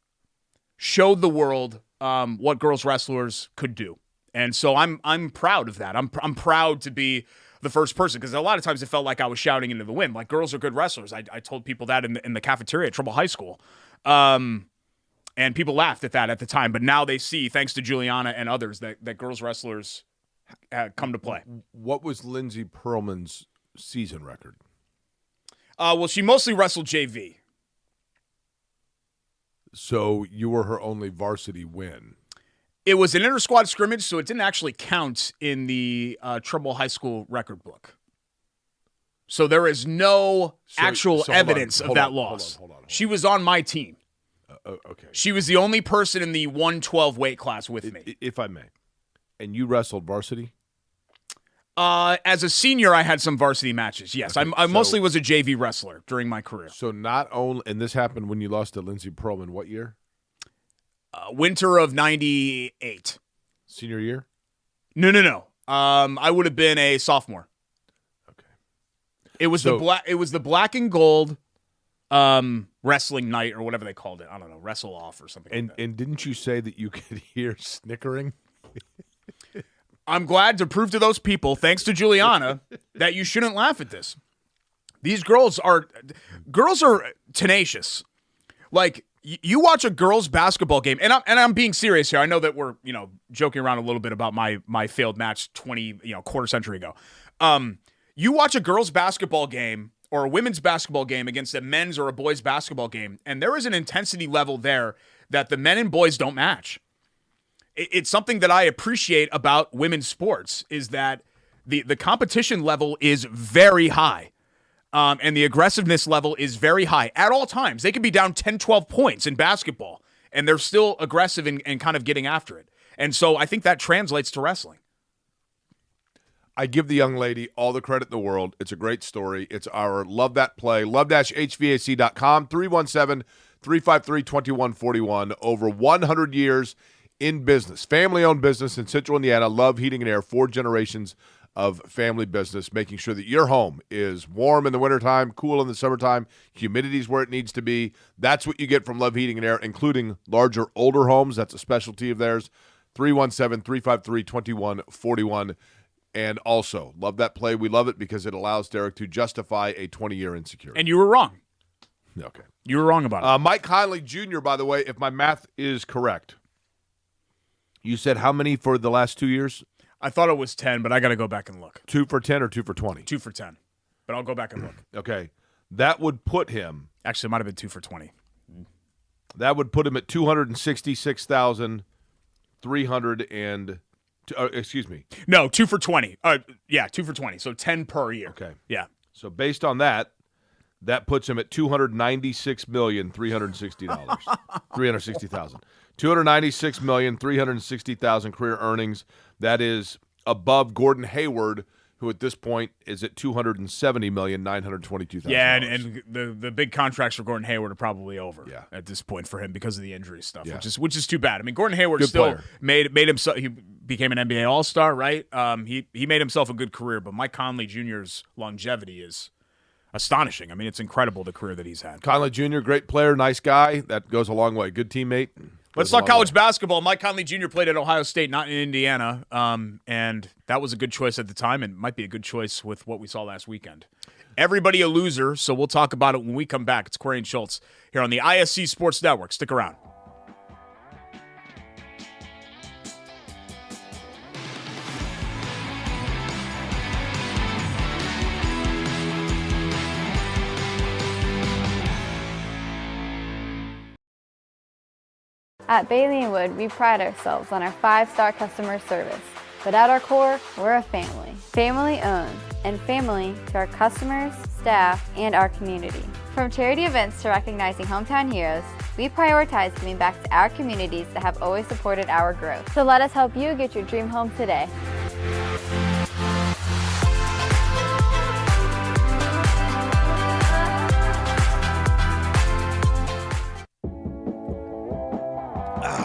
showed the world what girls wrestlers could do. And so I'm proud of that. I'm proud to be the first person, because a lot of times it felt like I was shouting into the wind. Like, girls are good wrestlers. I told people that in the cafeteria at Trumbull High School. And people laughed at that at the time. But now they see, thanks to Juliana and others, that girls wrestlers come to play. What was Lindsay Perlman's season record? Well, she mostly wrestled JV. So you were her only varsity win. It was an inter-squad scrimmage, so it didn't actually count in the Trumbull High School record book. So there is no actual evidence of that loss. Hold on. She was on my team. Okay. She was the only person in the 112 weight class with me. If I may. And you wrestled varsity? As a senior, I had some varsity matches, yes. Okay, I mostly was a JV wrestler during my career. So not only, and this happened when you lost to Lindsay Perlman, what year? Winter of 98. Senior year? No. I would have been a sophomore. Okay. It was the black and gold wrestling night or whatever they called it. I don't know, wrestle off or something. And like that. and didn't you say that you could hear snickering? I'm glad to prove to those people, thanks to Juliana, that you shouldn't laugh at this. These girls are tenacious. Like, you watch a girls' basketball game, and I'm being serious here. I know that we're joking around a little bit about my failed match quarter century ago. You watch a girls' basketball game or a women's basketball game against a men's or a boys' basketball game, and there is an intensity level there that the men and boys don't match. It's something that I appreciate about women's sports is that the competition level is very high. And the aggressiveness level is very high at all times. They can be down 10, 12 points in basketball, and they're still aggressive and kind of getting after it. And so I think that translates to wrestling. I give the young lady all the credit in the world. It's a great story. It's our Love That Play. Love-HVAC.com, 317-353-2141. Over 100 years in business. Family-owned business in Central Indiana. Love Heating and Air. 4 generations of family business, making sure that your home is warm in the wintertime, cool in the summertime, humidity's where it needs to be. That's what you get from Love Heating and Air, including larger, older homes. That's a specialty of theirs. 317-353-2141. And also, Love That Play. We love it because it allows Derek to justify a 20-year insecurity. And you were wrong. Okay. You were wrong about it. Mike Conley Jr., by the way, if my math is correct, you said how many for the last 2 years? I thought it was 10, but I got to go back and look. 2 for 10 or 2 for 20? 2 for 10. But I'll go back and look. Okay. That would put him. Actually, it might have been 2 for 20. That would put him at 266,300 and excuse me. No, 2 for 20. 2 for 20. So 10 per year. Okay. Yeah. So based on that, that puts him at $296,360,000. $360,000. $296,360,000 career earnings. That is above Gordon Hayward, who at this point is at $270,922,000. Yeah, and the big contracts for Gordon Hayward are probably over at this point for him because of the injury stuff, which is too bad. I mean, Gordon Hayward good still player. made himself. He became an NBA All-Star, right? He made himself a good career, but Mike Conley Jr.'s longevity is astonishing. I mean, it's incredible the career that he's had. Conley Jr., great player, nice guy. That goes a long way. Good teammate. Let's talk college basketball. Mike Conley Jr. played at Ohio State, not in Indiana, and that was a good choice at the time and might be a good choice with what we saw last weekend. Everybody a loser, so we'll talk about it when we come back. It's Query and Schultz here on the ISC Sports Network. Stick around. At Bailey & Wood, we pride ourselves on our 5-star customer service. But at our core, we're a family. Family owned, and family to our customers, staff, and our community. From charity events to recognizing hometown heroes, we prioritize giving back to our communities that have always supported our growth. So let us help you get your dream home today.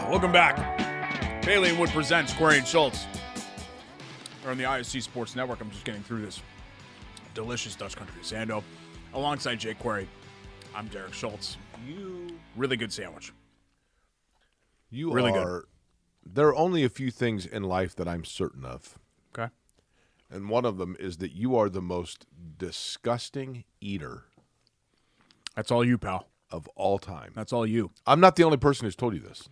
Welcome back. Bailey & Wood presents Query and Schultz. We're on the ISC Sports Network. I'm just getting through this delicious Dutch country sando. Alongside Jake Query, I'm Derek Schultz. Really good sandwich. Really good. There are only a few things in life that I'm certain of. Okay. And one of them is that you are the most disgusting eater That's all you, pal. of all time. That's all you. I'm not the only person who's told you this.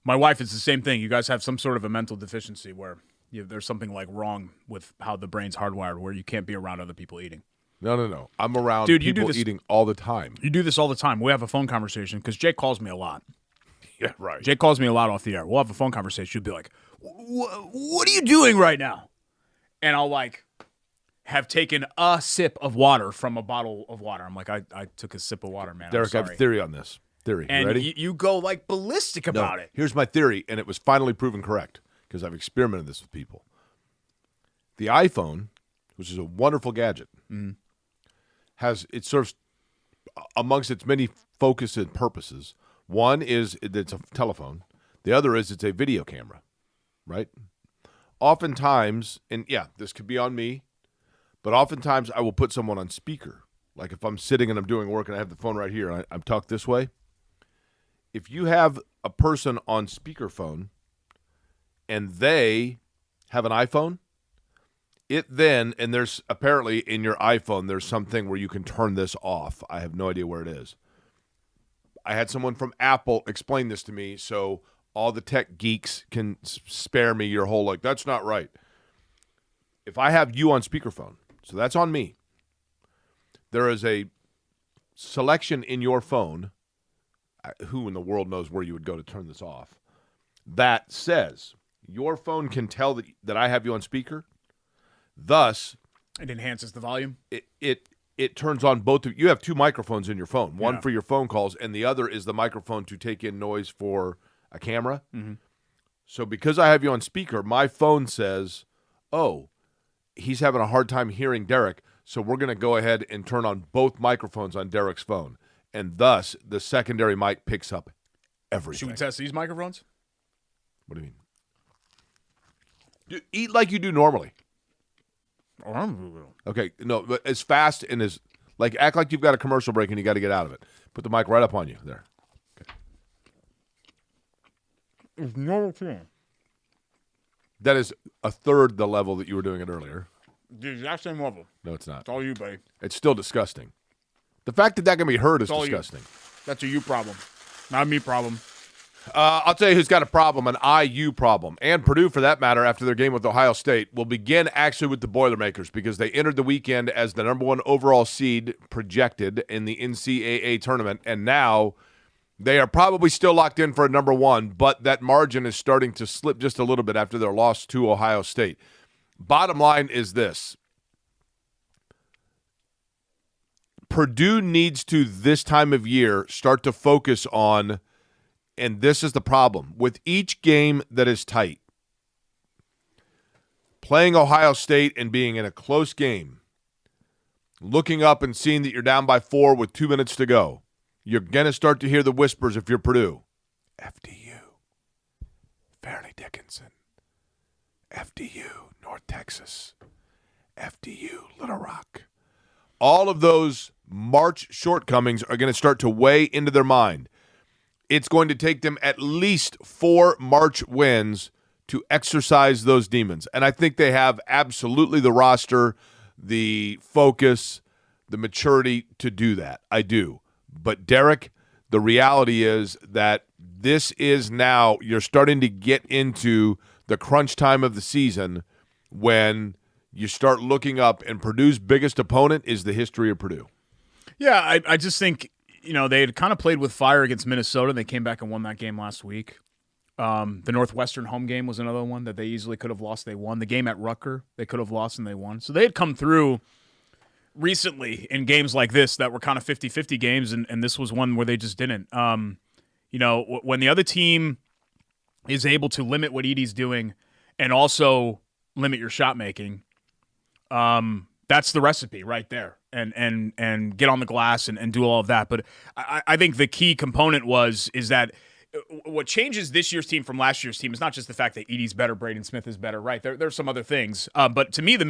My wife is the same thing. You guys have some sort of a mental deficiency where there's something like wrong with how the brain's hardwired where you can't be around other people eating. No. I'm around Dude, you do people this- eating all the time. You do this all the time. We have a phone conversation because Jake calls me a lot. Yeah, right. Jake calls me a lot off the air. We'll have a phone conversation. You'll be like, what are you doing right now? And I'll have taken a sip of water from a bottle of water. I'm like, I took a sip of water, man. Derek, I have a theory on this. And ready? you go ballistic about it. Here's my theory, and it was finally proven correct because I've experimented this with people. The iPhone, which is a wonderful gadget, it serves amongst its many focus and purposes. One is it's a telephone. The other is it's a video camera, right? Oftentimes, and yeah, this could be on me, But oftentimes I will put someone on speaker. Like if I'm sitting and I'm doing work and I have the phone right here and I'm tucked this way. If you have a person on speakerphone and they have an iPhone, and there's apparently in your iPhone, there's something where you can turn this off. I have no idea where it is. I had someone from Apple explain this to me so all the tech geeks can spare me your whole, like, that's not right. If I have you on speakerphone, so that's on me, there is a selection in your phone, who in the world knows where you would go to turn this off, that says your phone can tell that I have you on speaker. Thus, it enhances the volume. It turns on both of you. Have two microphones in your phone. One for your phone calls, and the other is the microphone to take in noise for a camera. Mm-hmm. So because I have you on speaker, my phone says, oh, he's having a hard time hearing Derek, so we're going to go ahead and turn on both microphones on Derek's phone. And thus, the secondary mic picks up everything. Should we test these microphones? What do you mean? Eat like you do normally. Okay, no, but as fast and as, like, act like you've got a commercial break and you got to get out of it. Put the mic right up on you there. Okay. It's normal too. That is a third the level that you were doing it earlier. The exact same level. No, it's not. It's all you, buddy. It's still disgusting. The fact that can be heard is disgusting. That's a you problem, not a me problem. I'll tell you who's got a problem, an IU problem. And Purdue, for that matter, after their game with Ohio State, will begin actually with the Boilermakers because they entered the weekend as the number one overall seed projected in the NCAA tournament. And now they are probably still locked in for a number one, but that margin is starting to slip just a little bit after their loss to Ohio State. Bottom line is this. Purdue needs to, this time of year, start to focus on, and this is the problem, with each game that is tight, playing Ohio State and being in a close game, looking up and seeing that you're down by 4 with 2 minutes to go, you're going to start to hear the whispers if you're Purdue. FDU, Fairleigh Dickinson, FDU, North Texas, FDU, Little Rock. All of those March shortcomings are going to start to weigh into their mind. It's going to take them at least 4 March wins to exercise those demons. And I think they have absolutely the roster, the focus, the maturity to do that. I do. But, Derek, the reality is that this is now, you're starting to get into the crunch time of the season when you start looking up, and Purdue's biggest opponent is the history of Purdue. Yeah, I just think, they had kind of played with fire against Minnesota. They came back and won that game last week. The Northwestern home game was another one that they easily could have lost. They won. The game at Rutgers, they could have lost and they won. So they had come through recently in games like this that were kind of 50-50 games, and this was one where they just didn't. When the other team is able to limit what Edey's doing and also limit your shot making, that's the recipe right there. And get on the glass and do all of that. But I think the key component is that what changes this year's team from last year's team is not just the fact that Edey's better, Braden Smith is better, right? There's some other things. But to me, the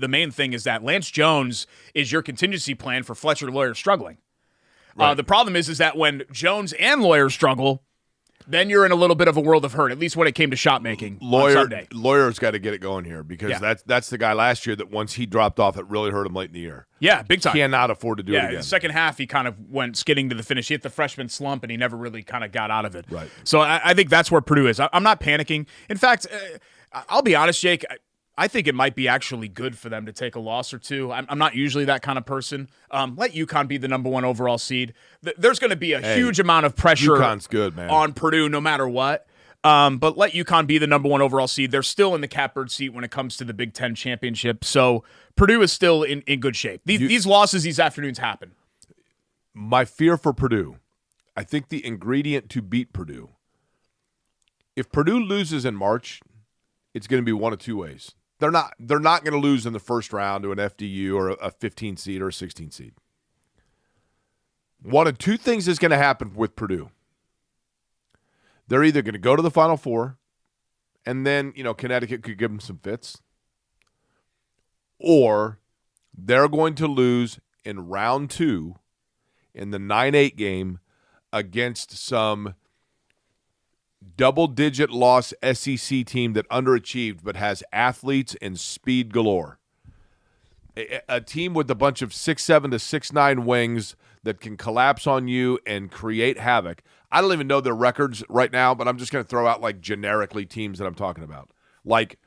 main thing is that Lance Jones is your contingency plan for Fletcher Lawyer struggling. Right. The problem is that when Jones and Lawyer struggle, then you're in a little bit of a world of hurt, at least when it came to shot making on Sunday. Lawyer's got to get it going here because that's the guy last year that once he dropped off, it really hurt him late in the year. Yeah, big time. Cannot afford to do it again. The second half, he kind of went skidding to the finish. He hit the freshman slump, and he never really kind of got out of it. Right. So I think that's where Purdue is. I'm not panicking. In fact, I'll be honest, Jake, I think it might be actually good for them to take a loss or two. I'm not usually that kind of person. Let UConn be the number one overall seed. There's going to be a huge amount of pressure UConn's good, man. On Purdue no matter what. But let UConn be the number one overall seed. They're still in the catbird seat when it comes to the Big Ten championship. So Purdue is still in good shape. These losses these afternoons happen. My fear for Purdue, I think the ingredient to beat Purdue, if Purdue loses in March, it's going to be one of two ways. They're not going to lose in the first round to an FDU or a 15 seed or a 16 seed. One of two things is going to happen with Purdue. They're either going to go to the Final Four, and then Connecticut could give them some fits, or They're going to lose in round 2 in the 9-8 game against some double-digit loss SEC team that underachieved but has athletes and speed galore. A team with a bunch of 6'7" to 6'9" wings that can collapse on you and create havoc. I don't even know their records right now, but I'm just going to throw out like generically teams that I'm talking about. Like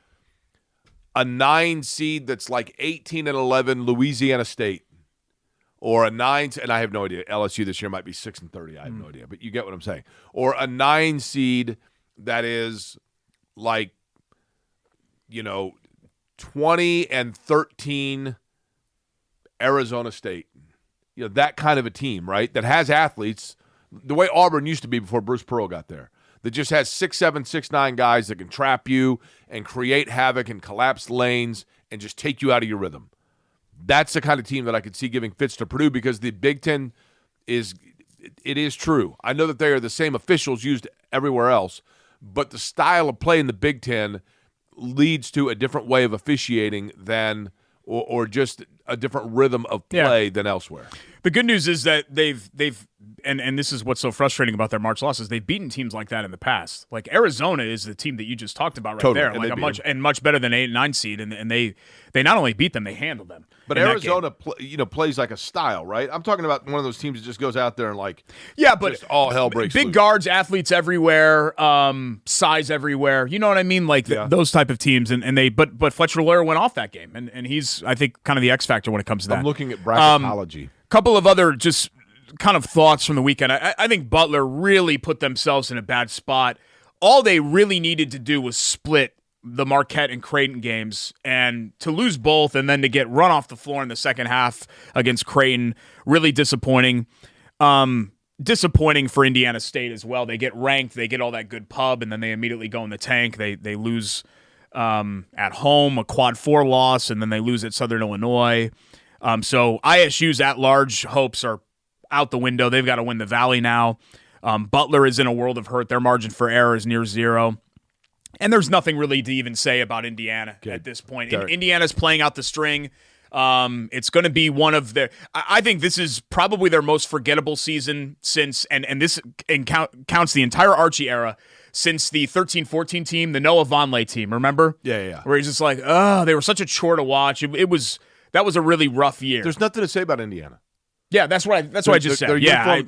a 9 seed that's like 18-11 Louisiana State, or a 9, and I have no idea. LSU this year might be 6-30. I have no idea, but you get what I'm saying. Or a 9 seed that is like, 20-13 Arizona State. That kind of a team, right? That has athletes, the way Auburn used to be before Bruce Pearl got there. That just has 6'7", 6'9" guys that can trap you and create havoc and collapse lanes and just take you out of your rhythm. That's the kind of team that I could see giving fits to Purdue, because the Big Ten is true. I know that they are the same officials used everywhere else, but the style of play in the Big Ten leads to a different way of officiating than or just a different rhythm of play than elsewhere. The good news is that they've and this is what's so frustrating about their March losses. They've beaten teams like that in the past. Like Arizona is the team that you just talked about there. Like much better than 8 and 9 seed, and they not only beat them, they handled them. But Arizona plays like a style, right? I'm talking about one of those teams that just goes out there and but just all hell breaks big loose. Guards, athletes everywhere, size everywhere. You know what I mean? Like those type of teams, and they but Fletcher Loyer went off that game, and he's, I think, kind of the X factor when it comes to that. I'm looking at bracketology. Couple of other just kind of thoughts from the weekend. I think Butler really put themselves in a bad spot. All they really needed to do was split the Marquette and Creighton games, and to lose both and then to get run off the floor in the second half against Creighton, really disappointing. Disappointing for Indiana State as well. They get ranked, they get all that good pub, and then they immediately go in the tank. They lose at home, a quad 4 loss, and then they lose at Southern Illinois. So ISU's at-large hopes are out the window. They've got to win the Valley now. Butler is in a world of hurt. Their margin for error is near 0. And there's nothing really to even say about Indiana at this point. Indiana's playing out the string. It's going to be one of their – I think this is probably their most forgettable season since – and this counts the entire Archie era since the 13-14 team, the Noah Vonleh team, remember? Yeah. Where he's just like, oh, they were such a chore to watch. That was a really rough year. There's nothing to say about Indiana. Yeah, that's what I just said.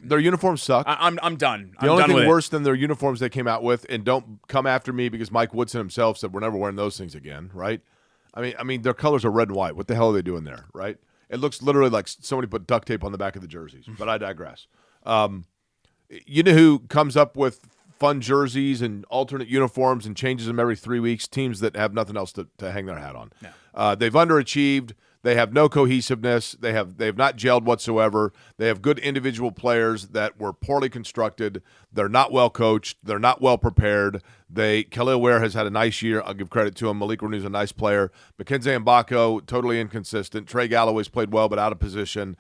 Their uniforms suck. I'm done. The only thing worse than their uniforms they came out with, and don't come after me because Mike Woodson himself said we're never wearing those things again, right? I mean, their colors are red and white. What the hell are they doing there, right? It looks literally like somebody put duct tape on the back of the jerseys, but I digress. You know who comes up with fun jerseys and alternate uniforms and changes them every 3 weeks? Teams that have nothing else to hang their hat on. Yeah. They've underachieved. They have no cohesiveness. They have not gelled whatsoever. They have good individual players that were poorly constructed. They're not well coached. They're not well prepared. Khalil Ware has had a nice year. I'll give credit to him. Malik Reneau's a nice player. Mackenzie Mbako, totally inconsistent. Trey Galloway's played well but out of position.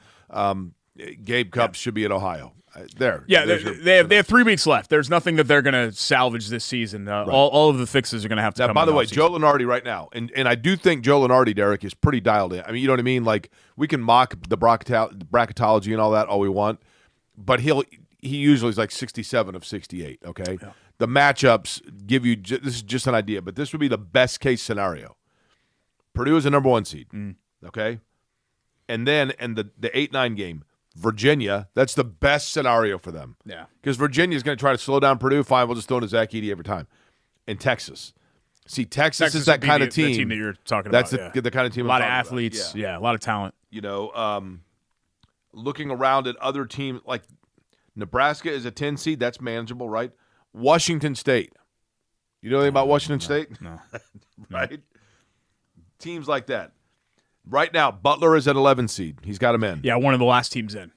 Gabe Cupps should be at Ohio. They have 3 weeks left. There's nothing that they're going to salvage this season. Right. All of the fixes are going to have to come. By the way, Joe Lunardi right now, and I do think Joe Lunardi, Derek, is pretty dialed in. I mean, you know what I mean? Like, we can mock the bracketology and all that all we want, but he usually is like 67 of 68, okay? Yeah. The matchups give you – this is just an idea, but this would be the best-case scenario. Purdue is the number 1 seed, okay? And then in the 8-9 game, Virginia, that's the best scenario for them. Yeah. Because Virginia is going to try to slow down Purdue. Fine, we'll just throw in to Zach Edey every time. And Texas. See, Texas is that kind of team. The team that you're talking about. That's the kind of team. A lot of athletes. Yeah, a lot of talent. Looking around at other teams, like Nebraska is a 10 seed. That's manageable, right? Washington State. You know anything about Washington State? No. Right? Teams like that. Right now, Butler is at 11 seed. He's got him in. Yeah, one of the last teams in.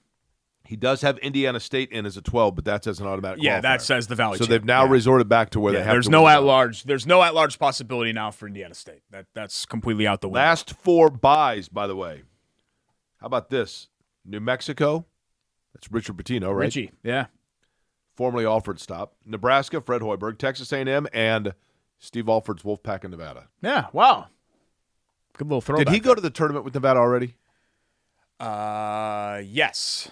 He does have Indiana State in as a 12, but that's as an automatic qualifier. Yeah, that says the Valley. So they've now resorted back to where they have there's to no at-large. There's no at-large possibility now for Indiana State. That's completely out the window. Last 4 buys, by the way. How about this? New Mexico. That's Richard Pitino, right? Richie, yeah. Formerly Alford stop. Nebraska, Fred Hoiberg. Texas A&M, and Steve Alford's Wolfpack in Nevada. Yeah, wow. Good little throwback. Did he go to the tournament with Nevada already? Yes.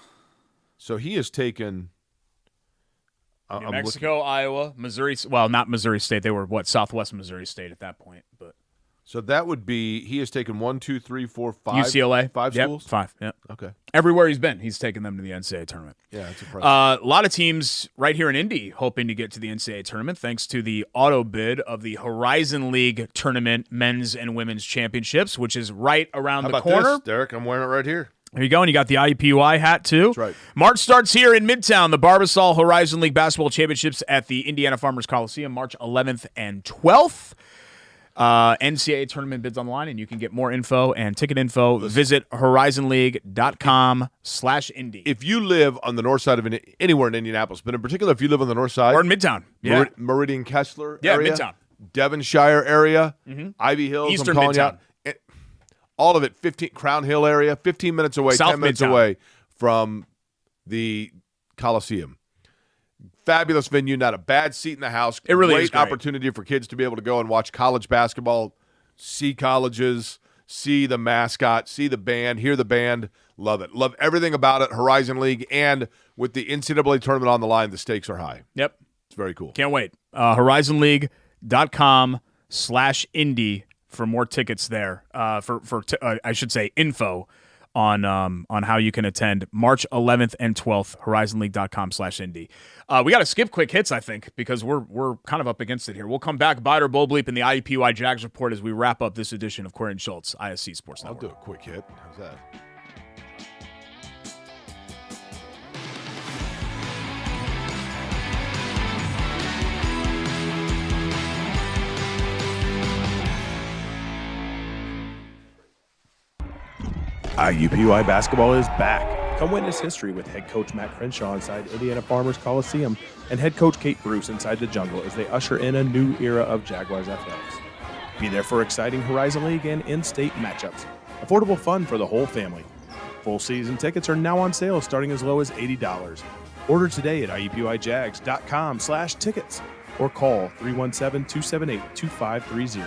So he has taken New Mexico, Iowa, Missouri. Well, not Missouri State. They were Southwest Missouri State at that point. But so that would be he has taken 1, 2, 3, 4, 5 UCLA, five yep, schools. 5. Yep. Okay. Everywhere he's been, he's taken them to the NCAA tournament. Yeah, that's impressive. A lot of teams right here in Indy hoping to get to the NCAA tournament thanks to the auto bid of the Horizon League tournament men's and women's championships, which is right around How the about corner. this, Derek? I'm wearing it right here. There you go, and you got the IUPUI hat, too. That's right. March starts here in Midtown, the Barbasol Horizon League Basketball Championships at the Indiana Farmers Coliseum, March 11th and 12th. NCAA tournament bids on the line, and you can get more info and ticket info. Visit horizonleague.com/Indy. If you live on the north side of anywhere in Indianapolis, but in particular if you live on the north side. Or in Midtown. Yeah. Meridian Kessler Yeah, area. Midtown. Devonshire area. Ivy Hills, Eastern I'm calling Midtown. out. All of it, Crown Hill area, 15 minutes away, South 10 minutes Midtown. away from the Coliseum. Fabulous venue, not a bad seat in the house. It really is great. Opportunity for kids to be able to go and watch college basketball, see colleges, see the mascot, see the band, hear the band. Love it. Love everything about it, Horizon League, and with the NCAA tournament on the line, the stakes are high. Yep. It's very cool. Can't wait. horizonleague.com/Indy for more tickets there. I should say info on how you can attend March 11th and 12th, horizonleague.com/Indy. We got to skip quick hits, I think, because we're kind of up against it here. We'll come back, Biter, Bull Bleep, and the IUPUI Jags report as we wrap up this edition of Corey and Schultz, ISC Sports Network. I'll do a quick hit. How's that? IUPUI basketball is back. Come witness history with head coach Matt Crenshaw inside Indiana Farmers Coliseum and head coach Kate Bruce inside the Jungle as they usher in a new era of Jaguars athletics. Be there for exciting Horizon League and in-state matchups. Affordable fun for the whole family. Full season tickets are now on sale starting as low as $80. Order today at IUPUIJags.com/tickets or call 317-278-2530.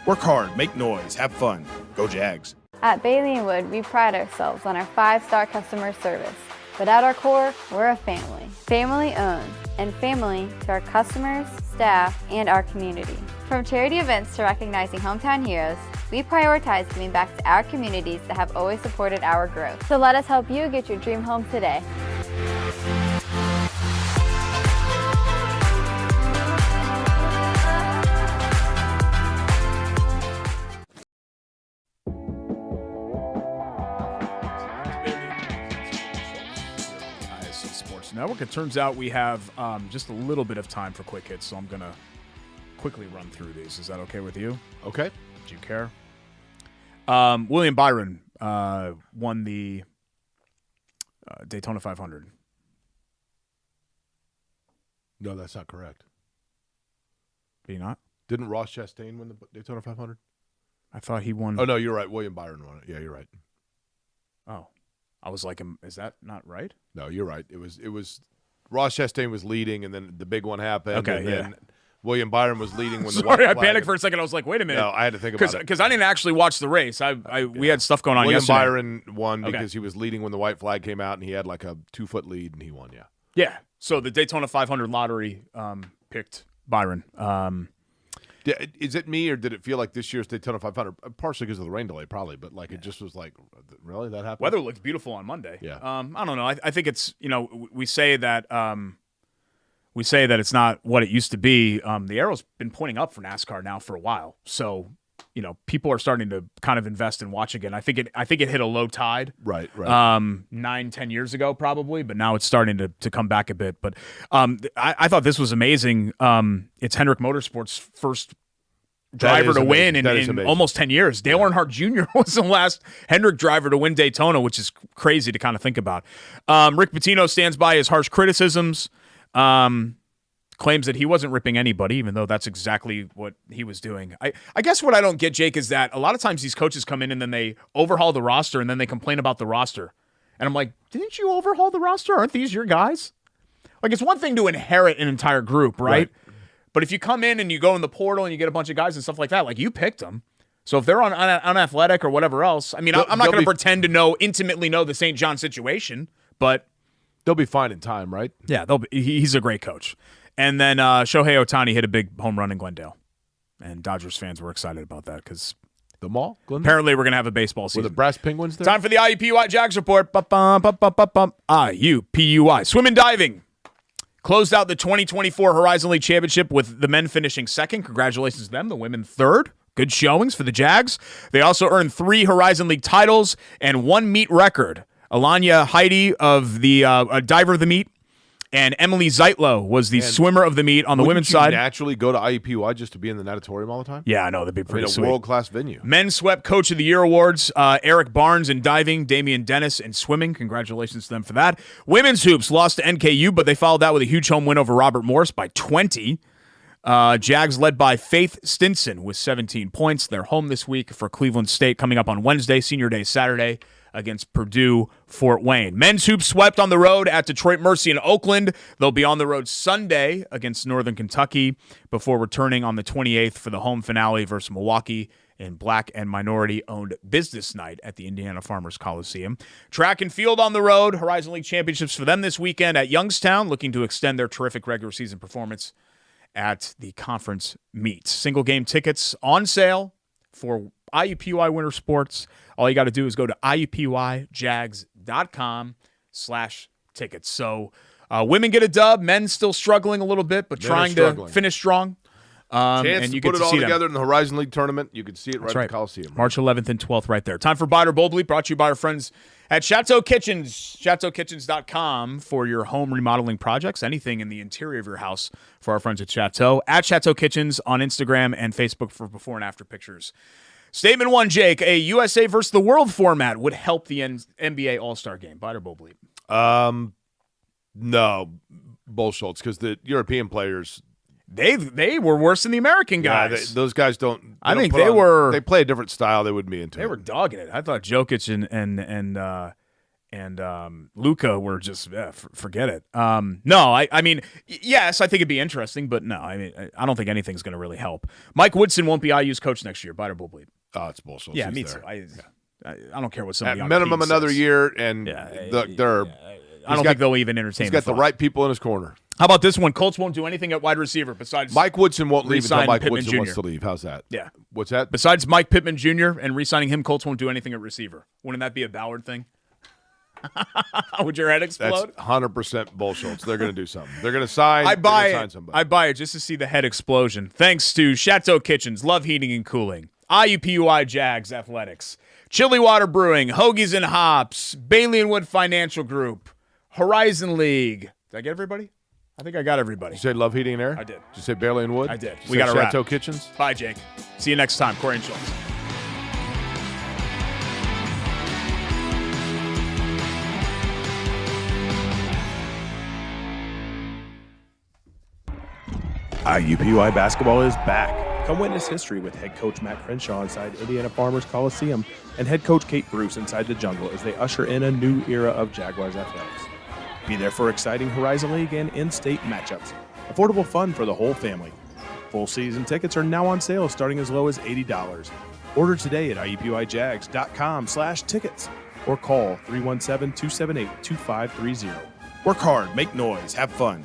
Work hard, make noise, have fun. Go Jags. At Bailey & Wood, we pride ourselves on our 5-star customer service. But at our core, we're a family. Family owned, and family to our customers, staff, and our community. From charity events to recognizing hometown heroes, we prioritize giving back to our communities that have always supported our growth. So let us help you get your dream home today. ISC Sports Network. It turns out we have just a little bit of time for quick hits, so I'm going to quickly run through these. Is that okay with you? Okay. Do you care? William Byron won the Daytona 500. No, that's not correct. Did he not? Didn't Ross Chastain win the Daytona 500? I thought he won. Oh, no, you're right. William Byron won it. Yeah, you're right. Oh. I was like, is that not right? No, you're right. It was Ross Chastain was leading, and then the big one happened. Okay, and yeah. then William Byron was leading when the Sorry, white I flag panicked for a second. I was like, wait a minute. No, I had to think about it. Because I didn't actually watch the race. We had stuff going on William yesterday. Byron won Okay. because he was leading when the white flag came out, and he had like a 2-foot lead, and he won, yeah. Yeah. So the Daytona 500 lottery picked Byron. Is it me, or did it feel like this year's Daytona 500, partially because of the rain delay, probably, but like it just was like, really, that happened? Weather looked beautiful on Monday. Yeah. I don't know. I think it's, we say that it's not what it used to be. The arrow's been pointing up for NASCAR now for a while. So, people are starting to kind of invest and watch again. I think it hit a low tide. Right. 9-10 years ago probably, but now it's starting to come back a bit. But I thought this was amazing. It's Hendrick Motorsports' first driver to win in almost 10 years. Dale Earnhart Jr. was the last Hendrick driver to win Daytona, which is crazy to kind of think about. Rick Pitino stands by his harsh criticisms. Claims that he wasn't ripping anybody, even though that's exactly what he was doing. I guess what I don't get, Jake, is that a lot of times these coaches come in and then they overhaul the roster and then they complain about the roster. And I'm like, didn't you overhaul the roster? Aren't these your guys? Like, it's one thing to inherit an entire group, right? But if you come in and you go in the portal and you get a bunch of guys and stuff like that, like, you picked them. So if they're unathletic or whatever else, I mean, I'm not going to pretend to intimately know the St. John situation, but they'll be fine in time, right? Yeah, he's a great coach. And then Shohei Ohtani hit a big home run in Glendale, and Dodgers fans were excited about that because the mall, Glendale? Apparently we're going to have a baseball season. Were the brass penguins there? Time for the IUPUI Jags report. IUPUI. Swim and diving closed out the 2024 Horizon League Championship with the men finishing second. Congratulations to them. The women third. Good showings for the Jags. They also earned 3 Horizon League titles and 1 meet record. Alanya Heidi of the diver of the meet, and Emily Zeitlo was the swimmer of the meet on the women's side. Naturally go to IUPUI just to be in the natatorium all the time? Yeah, I know. That'd be pretty sweet. A world-class venue. Men swept Coach of the Year awards. Eric Barnes in diving, Damian Dennis in swimming. Congratulations to them for that. Women's hoops lost to NKU, but they followed that with a huge home win over Robert Morris by 20. Jags led by Faith Stinson with 17 points. They're home this week for Cleveland State coming up on Wednesday, Senior Day Saturday, against Purdue Fort Wayne. Men's hoops swept on the road at Detroit Mercy in Oakland. They'll be on the road Sunday against Northern Kentucky before returning on the 28th for the home finale versus Milwaukee in Black and minority-owned business night at the Indiana Farmers Coliseum. Track and field on the road. Horizon League championships for them this weekend at Youngstown, looking to extend their terrific regular season performance at the conference meets. Single game tickets on sale for IUPUI Winter Sports. All you got to do is go to IUPUIJags.com/tickets. So women get a dub. Men still struggling a little bit, but trying to finish strong. Chance and you to put get it to all see together them. in the Horizon League tournament. You can see it right at the Coliseum. March 11th and 12th right there. Time for Biter Bowl Bleep, brought to you by our friends at Chateau Kitchens. ChateauKitchens.com for your home remodeling projects. Anything in the interior of your house for our friends at Chateau. At Chateau Kitchens on Instagram and Facebook for before and after pictures. Statement 1, Jake. A USA versus the world format would help the NBA All-Star game. Biter Bowl Bleep. No, Bull Schultz, because the European players... They were worse than the American guys. Yeah, those guys don't. I think they were. They play a different style. They wouldn't be into it. They were dogging it. I thought Jokic and Luka were just forget it. No, I mean, yes, I think it'd be interesting, but no, I mean, I don't think anything's going to really help. Mike Woodson won't be IU's coach next year. Biter Bowl Bleep. Oh, it's bullshit. Yeah, me too. I don't care what somebody at on minimum the team another says. year, and they're. I don't think they'll even entertain. He's got the right people in his corner. How about this one? Colts won't do anything at wide receiver besides Mike Woodson won't leave until Mike Pittman Woodson Jr. wants to leave. How's that? Yeah. What's that? Besides Mike Pittman Jr. and re-signing him, Colts won't do anything at receiver. Wouldn't that be a Ballard thing? Would your head explode? That's 100% bullshit. They're going to do something. They're going to sign. I buy it. Sign somebody. I buy it just to see the head explosion. Thanks to Chateau Kitchens, Love Heating and Cooling, IUPUI Jags Athletics, Chili Water Brewing, Hoagies and Hops, Bailey & Wood Financial Group, Horizon League. Did I get everybody? I think I got everybody. You said Love Heating and Air? I did. Did you say Bailey & Wood? I did. We got a Chateau Kitchens? Bye, Jake. See you next time. Corey and Schultz. IUPUI basketball is back. Come witness history with head coach Matt Crenshaw inside Indiana Farmers Coliseum and head coach Kate Bruce inside the Jungle as they usher in a new era of Jaguars athletics. Be there for exciting Horizon League and in-state matchups. Affordable fun for the whole family. Full season tickets are now on sale starting as low as $80. Order today at IUPUIJags.com/tickets or call 317-278-2530. Work hard, make noise, have fun.